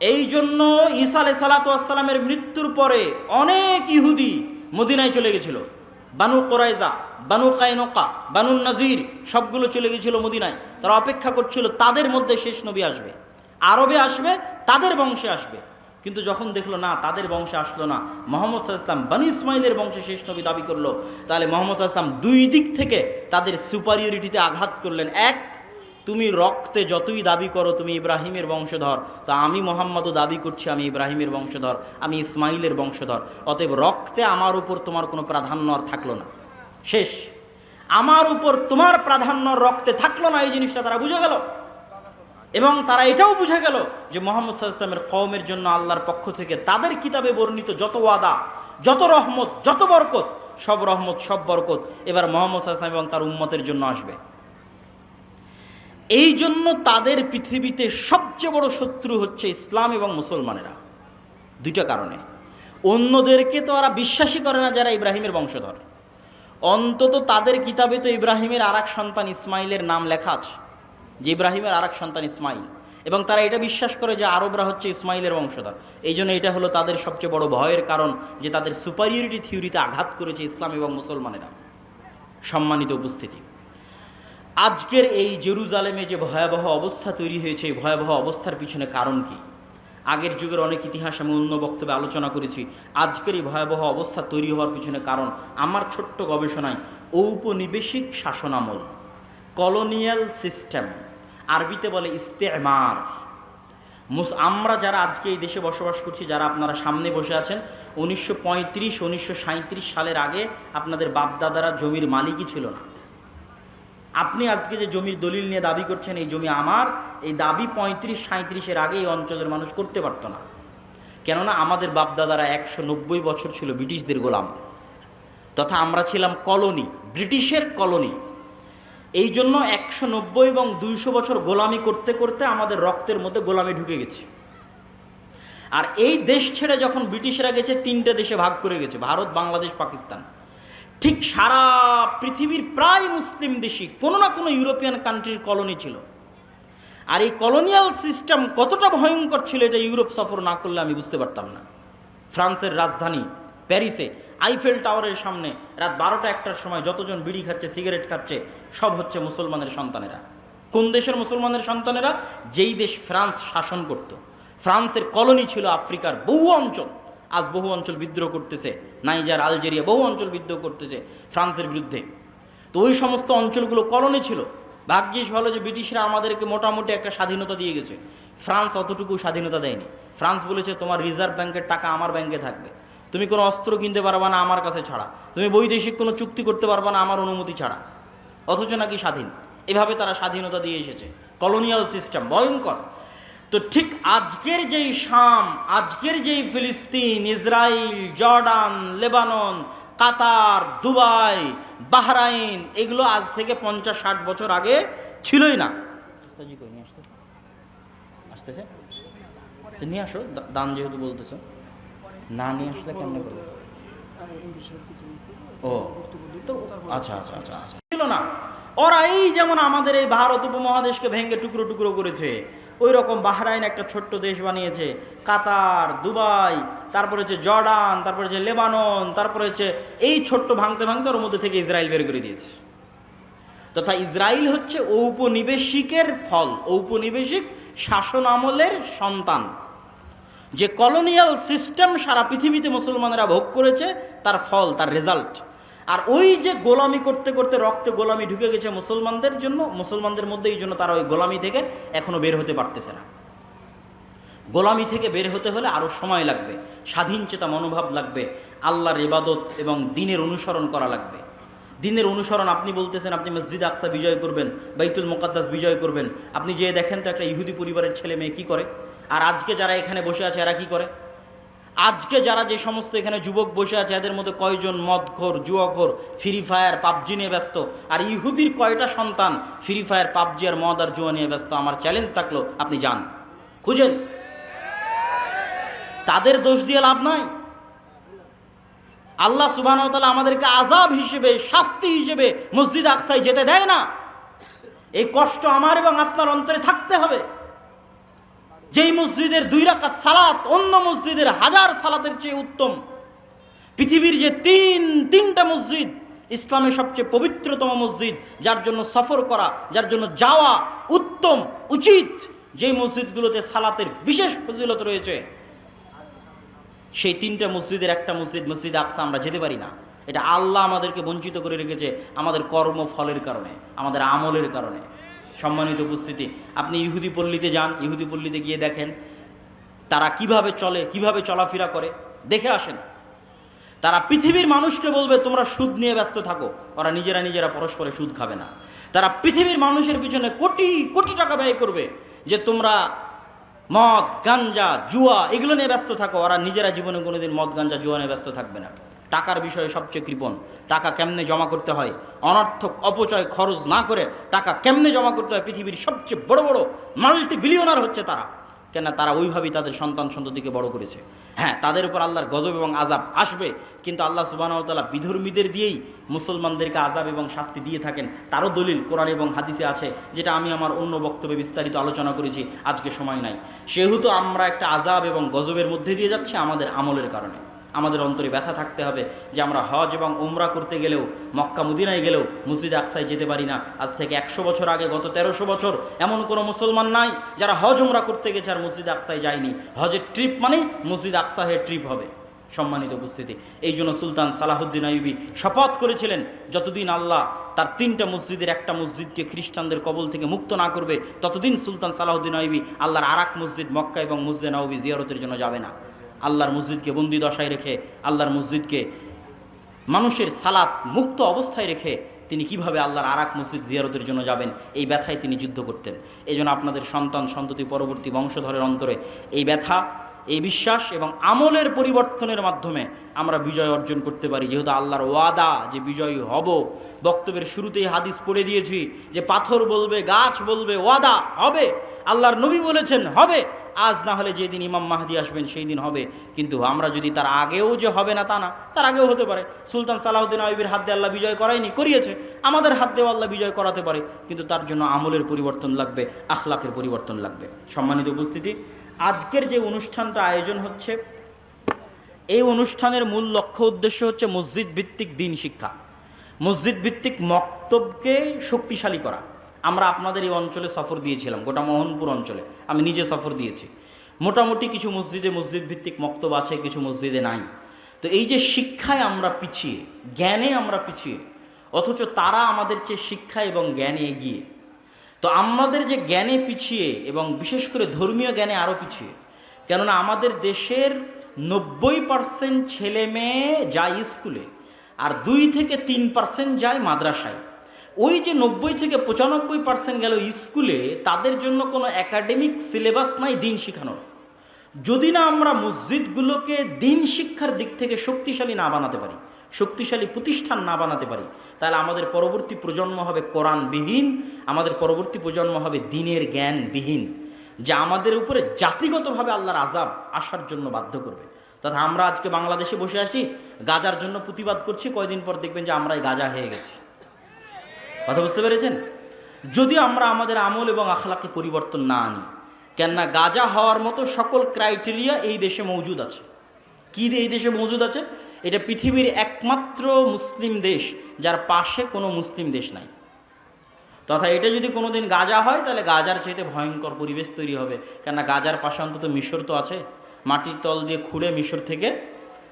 এই জন্য ঈসা আলাইহিস সালাতু ওয়াস সালামের মৃত্যুর পরে অনেক ইহুদি মদিনায় চলে গেছিল। বানু কুরাইজা, বানু কায়নুকা, বানু নাজির সবগুলো চলে গেছিল মদিনায়। তারা অপেক্ষা করছিল তাদের মধ্যে শেষ নবী আসবে, আরবে আসবে, তাদের বংশে আসবে। কিন্তু যখন দেখলো না, তাদের বংশে আসলো না, মুহাম্মদ সাল্লাল্লাহু আলাইহি ওয়াসাল্লাম বানু ইসমাইলের বংশে শেষ নবী দাবি করলো, তাহলে মুহাম্মদ সাল্লাল্লাহু আলাইহি ওয়াসাল্লাম দুই দিক থেকে তাদের সুপারিয়রিটিতে আঘাত করলেন। এক, তুমি রক্তে যতই দাবি করো তুমি ইব্রাহিমের বংশধর, তো আমি মুহাম্মদও দাবি করছি আমি ইব্রাহিমের বংশধর, আমি ইসমাইলের বংশধর। অতএব রক্তে আমার উপর তোমার কোনো প্রাধান্য আর থাকলো না। শেষ, আমার উপর তোমার প্রাধান্য রক্তে থাকলো না। এই জিনিসটা তারা বুঝে গেল। এবং তারা এটাও বুঝে গেল যে মুহাম্মদ সাল্লাল্লাহু আলাইহি ওয়াসাল্লামের কওমের জন্য আল্লাহর পক্ষ থেকে তাদের কিতাবে বর্ণিত যত ওয়াদা, যত রহমত, যত বরকত, সব রহমত, সব বরকত এবার মুহাম্মদ সাল্লাল্লাহু আলাইহি ওয়াসাল্লাম এবং তার উম্মতের জন্য আসবে। এই জন্য তাদের পৃথিবীতে সবচেয়ে বড় শত্রু হচ্ছে ইসলাম এবং মুসলমানেরা। দুইটা কারণে। অন্যদেরকে তো ওরা বিশ্বাসই করে না যারা ইব্রাহিমের বংশধর। অন্তত তাদের কিতাবে তো ইব্রাহিমের আর এক সন্তান ইসমাইলের নাম লেখা আছে, যে ইব্রাহিমের আর এক সন্তান ইসমাইল। এবং তারা এটা বিশ্বাস করে যে আরবরা হচ্ছে ইসমাইলের বংশধর। এই জন্য এটা হলো তাদের সবচেয়ে বড় ভয়ের কারণ, যে তাদের সুপারিয়রিটি থিওরিতে আঘাত করেছে ইসলাম এবং মুসলমানেরা। সম্মানিত উপস্থিতি, আজকের এই জেরুজালেমে যে ভয়াবহ অবস্থা তৈরি হয়েছে, এই ভয়াবহ অবস্থার পিছনে কারণ কি? আগের যুগের অনেক ইতিহাস আমি অন্য বক্তব্যে আলোচনা করেছি। আজকের এই ভয়াবহ অবস্থা তৈরি হওয়ার পিছনে কারণ আমার ছোট্ট গবেষণায় ঔপনিবেশিক শাসনামল, কলোনিয়াল সিস্টেম, আরবিতে বলে ইস্তেমার। আমরা যারা আজকে এই দেশে বসবাস করছি, যারা আপনারা সামনে বসে আছেন, 1935-1937 সালের আগে আপনাদের বাপদাদারা জমির মালিকই ছিল না। আপনি আজকে যে জমির দলিল নিয়ে দাবি করছেন এই জমি আমার, এই দাবি 35-37 আগে এই অঞ্চলের মানুষ করতে পারত না। কেননা আমাদের বাপদাদারা 190 বছর ছিল ব্রিটিশদের গোলাম, তথা আমরা ছিলাম কলোনি, ব্রিটিশের কলোনি। এই জন্য 190 এবং 200 বছর গোলামি করতে করতে আমাদের রক্তের মধ্যে গোলামি ঢুকে গেছে। আর এই দেশ ছেড়ে যখন ব্রিটিশরা গেছে, 3টে দেশে ভাগ করে গেছে, ভারত, বাংলাদেশ, পাকিস্তান। ঠিক সারা পৃথিবীর প্রায় মুসলিম দেশই কোনো না কোনো ইউরোপিয়ান কান্ট্রির কলোনি ছিল। আর এই কলোনিয়াল সিস্টেম কতটা ভয়ঙ্কর ছিল এটা ইউরোপ সফর না করলে আমি বুঝতে পারতাম না। ফ্রান্সের রাজধানী প্যারিসে আইফেল টাওয়ারের সামনে রাত 12টা-1টার সময় যতজন বিড়ি খাচ্ছে, সিগারেট খাচ্ছে, সব হচ্ছে মুসলমানের সন্তানেরা। কোন দেশের মুসলমানের সন্তানেরা? যেই দেশ ফ্রান্স শাসন করত। ফ্রান্সের কলোনি ছিল আফ্রিকার বহু অঞ্চল। আজ বহু অঞ্চল বিদ্রোহ করতেছে, নাইজার, আলজেরিয়া, বহু অঞ্চল বিদ্রোহ করতেছে ফ্রান্সের বিরুদ্ধে। তো ওই সমস্ত অঞ্চলগুলো কলোনি ছিল। ভাগ্যিস ভালো যে ব্রিটিশরা আমাদেরকে মোটামুটি একটা স্বাধীনতা দিয়ে গেছে। ফ্রান্স অতটুকু স্বাধীনতা দেয়নি। ফ্রান্স বলেছে তোমার রিজার্ভ ব্যাংকের টাকা আমার ব্যাংকে থাকবে, তুমি কোনো অস্ত্র কিনতে পারবা না আমার কাছে ছাড়া, তুমি বৈদেশিক কোনো চুক্তি করতে পারবা না আমার অনুমতি ছাড়া, অথচ নাকি স্বাধীন। এভাবে তারা স্বাধীনতা দিয়ে এসেছে। কলোনিয়াল সিস্টেম ভয়ঙ্কর। তো ঠিক আজকের যেই শাম, আজকের যেই ফিলিস্তিন, ইসরায়েল, জর্ডান, লেবানন, কাতার, দুবাই, বাহরাইন, এগুলো আজ থেকে 50-60 বছর আগে ছিলই না। আসতেছে নিয়ে আসো, দান যেহেতু বলতেছো, না নিয়ে আসলে কেমন করবো? ও তো আচ্ছা আচ্ছা আচ্ছা আচ্ছা ছিল না। ওরা এই যেমন আমাদের এই ভারত উপমহাদেশকে ভেঙে টুকরো টুকরো করেছে, ওই রকম বাহরাইন একটা ছোট্ট দেশ বানিয়েছে, কাতার, দুবাই, তারপরে হচ্ছে জর্ডান, তারপরে হচ্ছে লেবানন, তারপরে হচ্ছে এই ছোট্ট ভাঙতে ভাঙতে ওর মধ্যে থেকে ইসরায়েল বের করে দিয়েছে। তথা ইসরায়েল হচ্ছে ঔপনিবেশিকের ফল, ঔপনিবেশিক শাসন আমলের সন্তান। যে কলোনিয়াল সিস্টেম সারা পৃথিবীতে মুসলমানেরা ভোগ করেছে তার ফল, তার রেজাল্ট। আর ওই যে গোলামি করতে করতে রক্তে গোলামি ঢুকে গেছে মুসলমানদের জন্য, মুসলমানদের মধ্যে, এই জন্য তারা ওই গোলামি থেকে এখনো বের হতে পারতেছে না। গোলামি থেকে বের হতে হলে আরও সময় লাগবে, স্বাধীন চেতা মনোভাব লাগবে, আল্লাহর ইবাদত এবং দিনের অনুসরণ করা লাগবে। দিনের অনুসরণ, আপনি বলতেছেন আপনি মসজিদ আকসা বিজয় করবেন, বাইতুল মুকাদ্দাস বিজয় করবেন, আপনি যে দেখেন তো একটা ইহুদি পরিবারের ছেলে মেয়ে কী করে, আর আজকে যারা এখানে বসে আছে এরা কী করে? আজকে যারা যে সমস্ত এখানে যুবক বসে আছে এদের মধ্যে কয়জন মদখোর, জুয়াখোর, ফ্রি ফায়ার, পাবজি নিয়ে ব্যস্ত? আর ইহুদির কয়টা সন্তান ফ্রি ফায়ার, পাবজি আর মদ আর জুয়া নিয়ে ব্যস্ত? আমার চ্যালেঞ্জ থাকলো আপনি যান, খুঁজেন। তাদের দোষ দিয়ে লাভ নাই। আল্লাহ সুবহানাহু ওয়া তাআলা আমাদেরকে আযাব হিসেবে, শাস্তি হিসেবে মসজিদ আকসায় যেতে দেয় না। এই কষ্ট আমার এবং আপনার অন্তরে থাকতে হবে। যেই মসজিদের 2 রাকাত সালাত অন্য মসজিদের 1000 সালাতের চেয়ে উত্তম, পৃথিবীর যে তিনটা মসজিদ, ইসলামের সবচেয়ে পবিত্রতম মসজিদ, যার জন্য সফর করা, যার জন্য যাওয়া উত্তম, উচিত, যেই মসজিদগুলোতে সালাতের বিশেষ ফজিলত রয়েছে, সেই 3টা মসজিদের একটা মসজিদ, মসজিদ আকসা, আমরা যেতে পারি না। এটা আল্লাহ আমাদেরকে বঞ্চিত করে রেখেছে আমাদের কর্মফলের কারণে, আমাদের আমলের কারণে। সম্মানিত উপস্থিতি, আপনি ইহুদি পল্লীতে যান, ইহুদি পল্লীতে গিয়ে দেখেন তারা কিভাবে চলে, কিভাবে চলাফেরা করে, দেখে আসেন। তারা পৃথিবীর মানুষকে বলবে তোমরা সুদ নিয়ে ব্যস্ত থাকো, ওরা নিজেরা পরস্পরে সুদ খাবে না। তারা পৃথিবীর মানুষের পিছনে কোটি কোটি টাকা ব্যয় করবে যে তোমরা মদ, গাঞ্জা, জুয়া এগুলো নিয়ে ব্যস্ত থাকো, ওরা নিজেরা জীবনে কোনোদিন মদ, গাঞ্জা, জুয়া নিয়ে ব্যস্ত থাকবে না। টাকার বিষয়ে সবচেয়ে কৃপণ, টাকা কেমনে জমা করতে হয়, অনর্থক অপচয় খরচ না করে টাকা কেমনে জমা করতে হয়, পৃথিবীর সবচেয়ে বড় বড় মাল্টি বিলিয়নার হচ্ছে তারা। কেন? তারা ওইভাবেই তাদের সন্তান সন্ততিকে বড় করেছে। হ্যাঁ, তাদের উপর আল্লাহর গজব এবং আযাব আসবে, কিন্তু আল্লাহ সুবহানাহু ওয়া তাআলা বিধর্মীদের দিয়েই মুসলমানদেরকে আযাব এবং শাস্তি দিয়ে থাকেন। তারও দলিল কোরআন এবং হাদিসে আছে, যেটা আমি আমার অন্য বক্তব্যে বিস্তারিত আলোচনা করেছি, আজকে সময় নাই। সেহেতু আমরা একটা আযাব এবং গজবের মধ্যে দিয়ে যাচ্ছি আমাদের আমলের কারণে। আমাদের অন্তরে ব্যথা থাকতে হবে যে আমরা হজ এবং উমরা করতে গেলেও, মক্কা মদিনায় গেলেও মসজিদ আকসায় যেতে পারি না। আজ থেকে 100 বছর আগে, গত 1300 বছর এমন কোনো মুসলমান নাই যারা হজ উমরা করতে গেছে আর মসজিদ আকসায় যায়নি। হজের ট্রিপ মানেই মসজিদ আকসাহের ট্রিপ হবে। সম্মানিত উপস্থিতি, এই জন্য সুলতান সালাহুদ্দিন আইয়ুবী শপথ করেছিলেন যতদিন আল্লাহ তার 3টা মসজিদের একটা মসজিদকে খ্রিস্টানদের কবল থেকে মুক্ত না করবে, ততদিন সুলতান সালাহুদ্দিন আইয়ুবী আল্লাহর আরেক মসজিদ মক্কা এবং মসজিদে নববী জিয়ারতের জন্য যাবে না। আল্লাহর মসজিদকে বন্দি দশায় রেখে, আল্লাহর মসজিদকে মানুষের সালাত মুক্ত অবস্থায় রেখে তিনি কিভাবে আল্লাহর আরেক মসজিদ জিয়ারতের জন্য যাবেন, এই ব্যথায় তিনি যুদ্ধ করতেন। এই জন্য আপনাদের সন্তান সন্ততি পরবর্তী বংশধরের অন্তরে এই ব্যথা, এই বিশ্বাস এবং আমলের পরিবর্তনের মাধ্যমে আমরা বিজয় অর্জন করতে পারি। যেহেতু আল্লাহর ওয়াদা যে বিজয়ী হব, বক্তব্যের শুরুতেই হাদিস পড়ে দিয়েছি যে পাথর বলবে, গাছ বলবে, ওয়াদা হবে। আল্লাহর নবী বলেছেন হবে, আজ না হলে যেদিন ইমাম মাহদি আসবেন সেই দিন হবে। কিন্তু আমরা যদি তার আগেও যে হবে না তা না, তার আগেও হতে পারে। সুলতান সালাহুদ্দিন আইয়ুবীর হাত দিয়ে আল্লাহ বিজয় করায়নি, করিয়েছে। আমাদের হাত দিয়েও আল্লাহ বিজয় করাতে পারে, কিন্তু তার জন্য আমলের পরিবর্তন লাগবে, আখলাকের পরিবর্তন লাগবে। সম্মানিত উপস্থিতি, আজকের যে অনুষ্ঠানটা আয়োজন হচ্ছে, এই অনুষ্ঠানের মূল লক্ষ্য উদ্দেশ্য হচ্ছে মসজিদ ভিত্তিক দিন শিক্ষা, মসজিদ ভিত্তিক মক্তবকে শক্তিশালী করা। আমরা আপনাদের এই অঞ্চলে সফর দিয়েছিলাম, গোটা মোহনপুর অঞ্চলে আমি নিজে সফর দিয়েছি। মোটামুটি কিছু মসজিদে মসজিদ ভিত্তিক মক্তব আছে, কিছু মসজিদে নাই। তো এই যে শিক্ষায় আমরা পিছিয়ে, জ্ঞানে আমরা পিছিয়ে, অথচ তারা আমাদের চেয়ে শিক্ষা এবং জ্ঞানে এগিয়ে। তো আমাদের যে জ্ঞানে পিছিয়ে এবং বিশেষ করে ধর্মীয় জ্ঞানে আরও পিছিয়ে, কেননা আমাদের দেশের 90% ছেলে মেয়ে যায় স্কুলে আর 2 থেকে 3% যায় মাদ্রাসায়। ওই যে 90 থেকে 95% গেল স্কুলে, তাদের জন্য কোনো একাডেমিক সিলেবাস নাই দিন শেখানোর। যদি না আমরা মসজিদগুলোকে দিন শিক্ষার দিক থেকে শক্তিশালী না বানাতে পারি, শক্তিশালী প্রতিষ্ঠান না বানাতে পারি, তাহলে আমাদের পরবর্তী প্রজন্ম হবে কোরআনবিহীন, আমাদের পরবর্তী প্রজন্ম হবে দ্বীনের জ্ঞানবিহীন, যা আমাদের উপরে জাতিগতভাবে আল্লাহর আযাব আসার জন্য বাধ্য করবে। তথা আমরা আজকে বাংলাদেশে বসে আছি, গাজার জন্য প্রতিবাদ করছি, কয়দিন পর দেখবেন যে আমরাই গাজা হয়ে গেছি। কথা বুঝতে পেরেছেন? যদি আমরা আমাদের আমল এবং আখলাকে পরিবর্তন না আনি, কেননা গাজা হওয়ার মতো সকল ক্রাইটেরিয়া এই দেশে মজুদ আছে। কি এই দেশে মজুদ আছে? এটা পৃথিবীর একমাত্র মুসলিম দেশ যার পাশে কোনো মুসলিম দেশ নাই। তথা এটা যদি কোনো দিন গাজা হয়, তাহলে গাজার চাইতে ভয়ঙ্কর পরিবেশ তৈরি হবে, কেননা গাজার পাশে অন্তত মিশর তো আছে। মাটির তল দিয়ে খুঁড়ে মিশর থেকে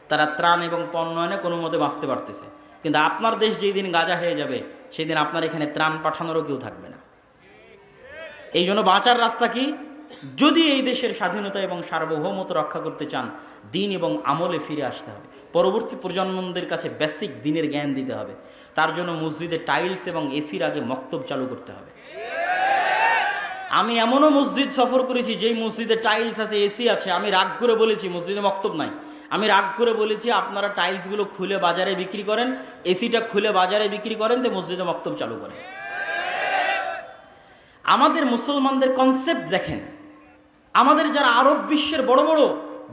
তারা ত্রাণ এবং পণ্য এনে কোনো মতে বাঁচতে পারতেছে। কিন্তু আপনার দেশ যেই দিন গাজা হয়ে যাবে, সেই দিন আপনার এখানে ত্রাণ পাঠানোরও কেউ থাকবে না। এই জন্য বাঁচার রাস্তা কি? যদি এই দেশের স্বাধীনতা এবং সার্বভৌমত্ব রক্ষা করতে চান, দিন এবং আমলে ফিরে আসতে হবে। পরবর্তী প্রজন্মদের কাছে বেসিক দিনের জ্ঞান দিতে হবে। তার জন্য মসজিদে টাইলস এবং এসির আগে মক্তব চালু করতে হবে। আমি এমনও মসজিদ সফর করেছি যেই মসজিদে টাইলস আছে, এসি আছে, আমি রাগ করে বলেছি মসজিদে মক্তব নাই। আমি রাগ করে বলেছি আপনারা টাইলসগুলো খুলে বাজারে বিক্রি করেন, এসিটা খুলে বাজারে বিক্রি করেন, তো মসজিদে মক্তব চালু করেন। আমাদের মুসলমানদের কনসেপ্ট দেখেন, আমাদের যারা আরব বিশ্বের বড় বড়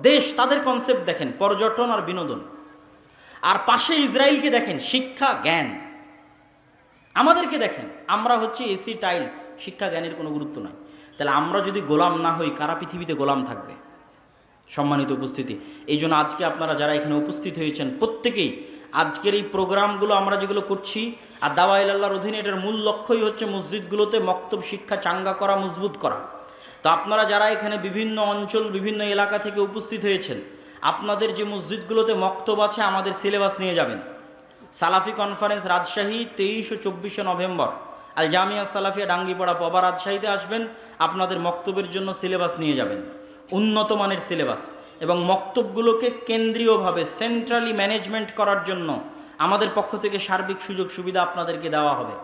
দেশ, তাদের কনসেপ্ট দেখেন, পর্যটন আর বিনোদন। আর পাশে ইসরায়েলকে দেখেন, শিক্ষা জ্ঞান। আমাদেরকে দেখেন, আমরা হচ্ছে এসি টাইলস, শিক্ষা জ্ঞানের কোনো গুরুত্ব নাই। তাহলে আমরা যদি গোলাম না হই, কারা পৃথিবীতে গোলাম থাকবে? সম্মানিত উপস্থিতি, এই জন্য আজকে আপনারা যারা এখানে উপস্থিত হয়েছেন, প্রত্যেকেই আজকের এই প্রোগ্রামগুলো আমরা যেগুলো করছি, আর দাওয়া ইলাল্লাহর অধীনে এটার মূল লক্ষ্যই হচ্ছে মসজিদগুলোতে মক্তব শিক্ষা চাঙ্গা করা, মজবুত করা। তো আপনারা যারা এখানে বিভিন্ন অঞ্চল, বিভিন্ন এলাকা থেকে উপস্থিত হয়েছেন, আপনাদের যে মসজিদগুলোতে মক্তব আছে, আমাদের সিলেবাস নিয়ে যাবেন। সালাফি কনফারেন্স রাজশাহী 23 ও 24 নভেম্বর, আল জামিয়া সালাফিয়া ডাঙ্গিপাড়া পবা, রাজশাহীতে আসবেন। আপনাদের মক্তবের জন্য সিলেবাস নিয়ে যাবেন, উন্নত মানের সিলেবাস। এবং মক্তবগুলোকে কেন্দ্রীয়ভাবে সেন্ট্রালি ম্যানেজমেন্ট করার জন্য আমাদের পক্ষ থেকে সার্বিক সুযোগ সুবিধা আপনাদেরকে দেওয়া হবে।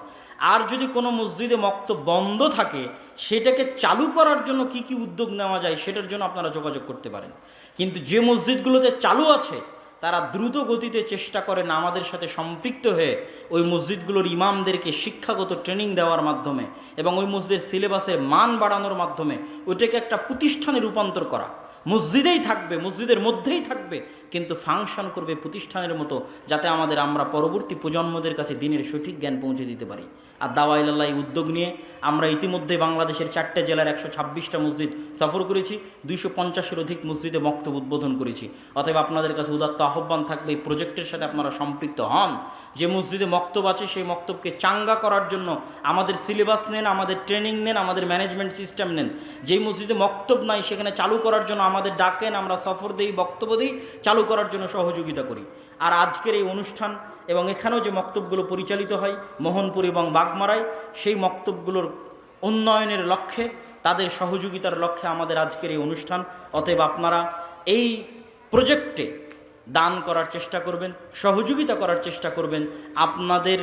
আর যদি কোনো মসজিদে মক্তব বন্ধ থাকে, সেটাকে চালু করার জন্য কি কি উদ্যোগ নেওয়া যায়, সেটার জন্য আপনারা যোগাযোগ করতে পারেন। কিন্তু যে মসজিদগুলোতে চালু আছে, তারা দ্রুত গতিতে চেষ্টা করেন আমাদের সাথে সম্পৃক্ত হয়ে ওই মসজিদগুলোর ইমামদেরকে শিক্ষাগত ট্রেনিং দেওয়ার মাধ্যমে এবং ওই মসজিদের সিলেবাসের মান বাড়ানোর মাধ্যমে ওইটাকে একটা প্রতিষ্ঠানে রূপান্তর করা। মসজিদেই থাকবে, মসজিদের মধ্যেই থাকবে, কিন্তু ফাংশন করবে প্রতিষ্ঠানের মতো, যাতে আমরা পরবর্তী প্রজন্মদের কাছে দিনের সঠিক জ্ঞান পৌঁছে দিতে পারি। আর দাওয়া ইলাল্লাহ উদ্যোগ নিয়ে আমরা ইতিমধ্যে বাংলাদেশের 4টে জেলার 126টা মসজিদ সফর করেছি, 250-এর অধিক মসজিদে মক্তব উদ্বোধন করেছি। অতএব আপনাদের কাছে উদাত্ত আহ্বান থাকবে, এই প্রজেক্টের সাথে আপনারা সম্পৃক্ত হন। যে মসজিদে মক্তব আছে, সেই মক্তবকে চাঙ্গা করার জন্য আমাদের সিলেবাস নেন, আমাদের ট্রেনিং নেন, আমাদের ম্যানেজমেন্ট সিস্টেম নেন। যেই মসজিদে মক্তব নাই, সেখানে চালু করার জন্য আমাদের ডাকেন, আমরা সফর দিই, বক্তব্য দিই, চালু করার জন্য সহযোগিতা করি। আর আজকের এই অনুষ্ঠান এবং এখানেও যে মক্তবগুলো পরিচালিত হয় মোহনপুর এবং বাগমারায়, সেই মক্তবগুলোর উন্নয়নের লক্ষ্যে, তাদের সহযোগিতার লক্ষ্যে আমাদের আজকের এই অনুষ্ঠান। অতএব আপনারা এই প্রজেক্টে দান করার চেষ্টা করবেন, সহযোগিতা করার চেষ্টা করবেন। আপনাদের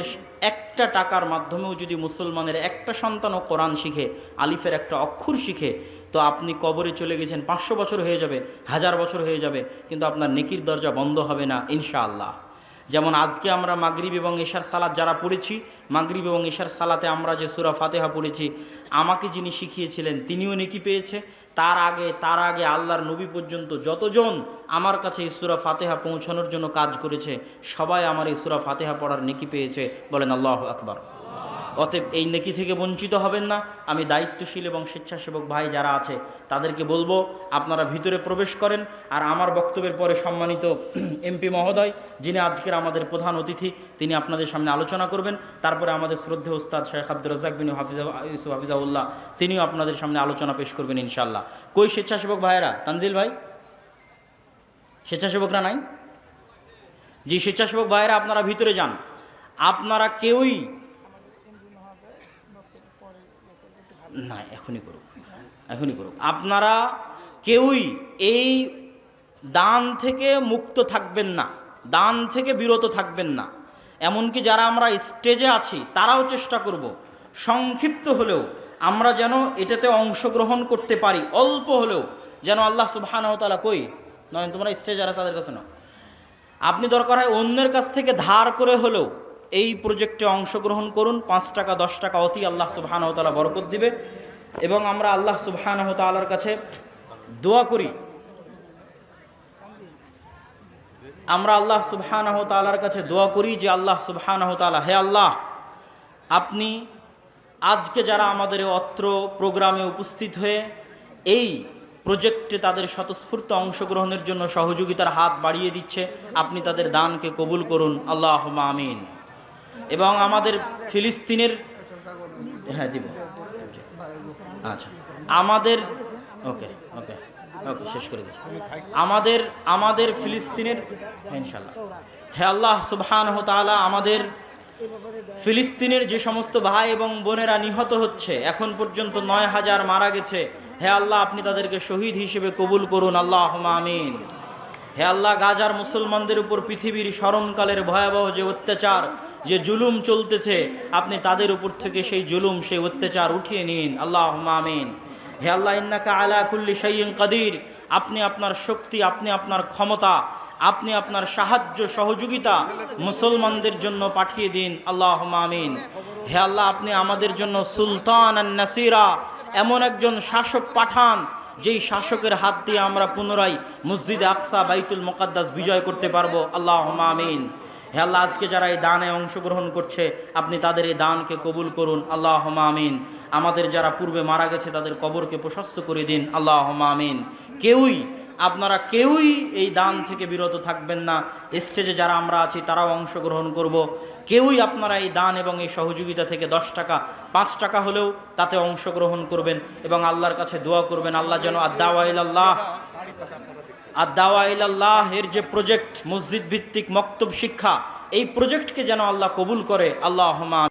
একটা টাকার মাধ্যমেও যদি মুসলমানের একটা সন্তানও কোরআন শিখে, আলিফের একটা অক্ষর শিখে, তো আপনি কবরে চলে গেছেন, 500 বছর হয়ে যাবে, 1000 বছর হয়ে যাবে, কিন্তু আপনার নেকির দরজা বন্ধ হবে না ইনশাআল্লাহ। যেমন আজকে আমরা মাগরিব এবং এশার সালাত যারা পড়েছি, মাগরিব এবং এশার সালাতে আমরা যে সূরা ফাতিহা পড়েছি, আমাকে যিনি শিখিয়েছিলেন তিনিও নেকি পেয়েছে। তার আগে আল্লাহর নবী পর্যন্ত যতজন আমার কাছে এই সূরা ফাতিহা পৌঁছানোর জন্য কাজ করেছে, সবাই আমার এই সূরা ফাতিহা পড়ার নেকি পেয়েছে। বলেন আল্লাহু আকবার। অতএব এই নেকি থেকে বঞ্চিত হবেন না। আমি দায়িত্বশীল এবং স্বেচ্ছাসেবক ভাই যারা আছে তাদেরকে বলবো, আপনারা ভিতরে প্রবেশ করেন। আর আমার বক্তব্যের পরে সম্মানিত এমপি মহোদয়, যিনি আজকের আমাদের প্রধান অতিথি, তিনি আপনাদের সামনে আলোচনা করবেন। তারপরে আমাদের শ্রদ্ধেয় ওস্তাদ শেখ আব্দুর রাজ্জাক বিন ইউসুফ হাফিজাউল্লাহ, তিনিও আপনাদের সামনে আলোচনা পেশ করবেন ইনশাআল্লাহ। কই স্বেচ্ছাসেবক ভাইয়েরা? তানজিল ভাই, স্বেচ্ছাসেবকরা নাই? জি, স্বেচ্ছাসেবক ভাইয়েরা আপনারা ভিতরে যান। আপনারা কেউই না, এখনই করুক, এখনই করুক। আপনারা কেউই এই দান থেকে মুক্ত থাকবেন না, দান থেকে বিরত থাকবেন না। এমনকি যারা আমরা স্টেজে আছি তারাও চেষ্টা করব সংক্ষিপ্ত হলেও আমরা যেন এটাতে অংশগ্রহণ করতে পারি, অল্প হলেও যেন আল্লাহ সুবহানাহু ওয়া তাআলা কই নয়, তোমরা স্টেজে যারা তাদের কাছে নাও, আপনি দরকার হয় অন্যের কাছ থেকে ধার করে হলেও এই প্রজেক্টে অংশগ্রহণ করুন। 5 টাকা 10 টাকা অতি আল্লাহ সুবহানাহু ওয়া তাআলা বরকত দিবে। এবং আমরা আল্লাহ সুবহানাহু ওয়া তাআলার কাছে দোয়া করি, আমরা আল্লাহ সুবহানাহু ওয়া তাআলার কাছে দোয়া করি যে আল্লাহ সুবহানাহু ওয়া তাআলা, হে আল্লাহ, আপনি আজকে যারা আমাদের অত্র প্রোগ্রামে উপস্থিত হয়ে এই প্রজেক্টে তাদের স্বতঃস্ফূর্ত অংশগ্রহণের জন্য সহযোগিতার হাত বাড়িয়ে দিচ্ছে, আপনি তাদের দানকে কবুল করুন, আল্লাহুম্মা আমিন। এবং আমাদের ফিলিস্তিনের, হ্যাঁ দিব, আচ্ছা আমাদের, ওকে ওকে ওকে শেষ করে দিচ্ছি। আমাদের ফিলিস্তিনের, ইনশাআল্লাহ, হে আল্লাহ সুবহানাহু ওয়া তাআলা, আমাদের ফিলিস্তিনের যে সমস্ত ভাই এবং বোনেরা নিহত হচ্ছে, এখন পর্যন্ত 9,000 মারা গেছে, হে আল্লাহ আপনি তাদেরকে শহীদ হিসেবে কবুল করুন, আল্লাহুম্মা আমিন। হে আল্লাহ, গাজার মুসলমানদের উপর পৃথিবীর স্মরণকালের ভয়াবহ যে অত্যাচার, যে জুলুম চলতেছে, আপনি তাদের উপর থেকে সেই জুলুম, সেই অত্যাচার উঠিয়ে নিন, আল্লাহুম্মা আমিন। হে আল্লাহ, ইন্নাকা আলা কুল্লি শাইইন কাদির, আপনি আপনার শক্তি, আপনি আপনার ক্ষমতা, আপনি আপনার সাহায্য সহযোগিতা মুসলমানদের জন্য পাঠিয়ে দিন, আল্লাহুম্মা আমিন। হে আল্লাহ, আপনি আমাদের জন্য সুলতান আন নাসিরা, এমন একজন শাসক পাঠান যেই শাসকের হাত দিয়ে আমরা পুনরায় মসজিদে আকসা, বাইতুল মুকাদ্দাস বিজয় করতে পারবো, আল্লাহুম্মা আমিন। হে আল্লাহ, আজকে যারা এই দানে অংশগ্রহণ করছে, আপনি তাদের এই দানকে কবুল করুন, আল্লাহুম্মা আমিন। আমাদের যারা পূর্বে মারা গেছে তাদের কবরকে প্রশস্ত করে দিন, আল্লাহুম্মা আমিন। আপনারা কেউই এই দান থেকে বিরত থাকবেন না। স্টেজে যারা আমরা আছি তারাও অংশগ্রহণ করব। কেউই আপনারা এই দান এবং এই সহযোগিতা থেকে 10 টাকা 5 টাকা হলেও তাতে অংশগ্রহণ করবেন এবং আল্লাহর কাছে দোয়া করবেন, আল্লাহ যেন আদ-দাওয়া ইলাল্লাহ এর যে প্রজেক্ট, মসজিদ ভিত্তিক মক্তব শিক্ষা, এই প্রজেক্টকে যেন আল্লাহ কবুল করে, আল্লাহুম্মা।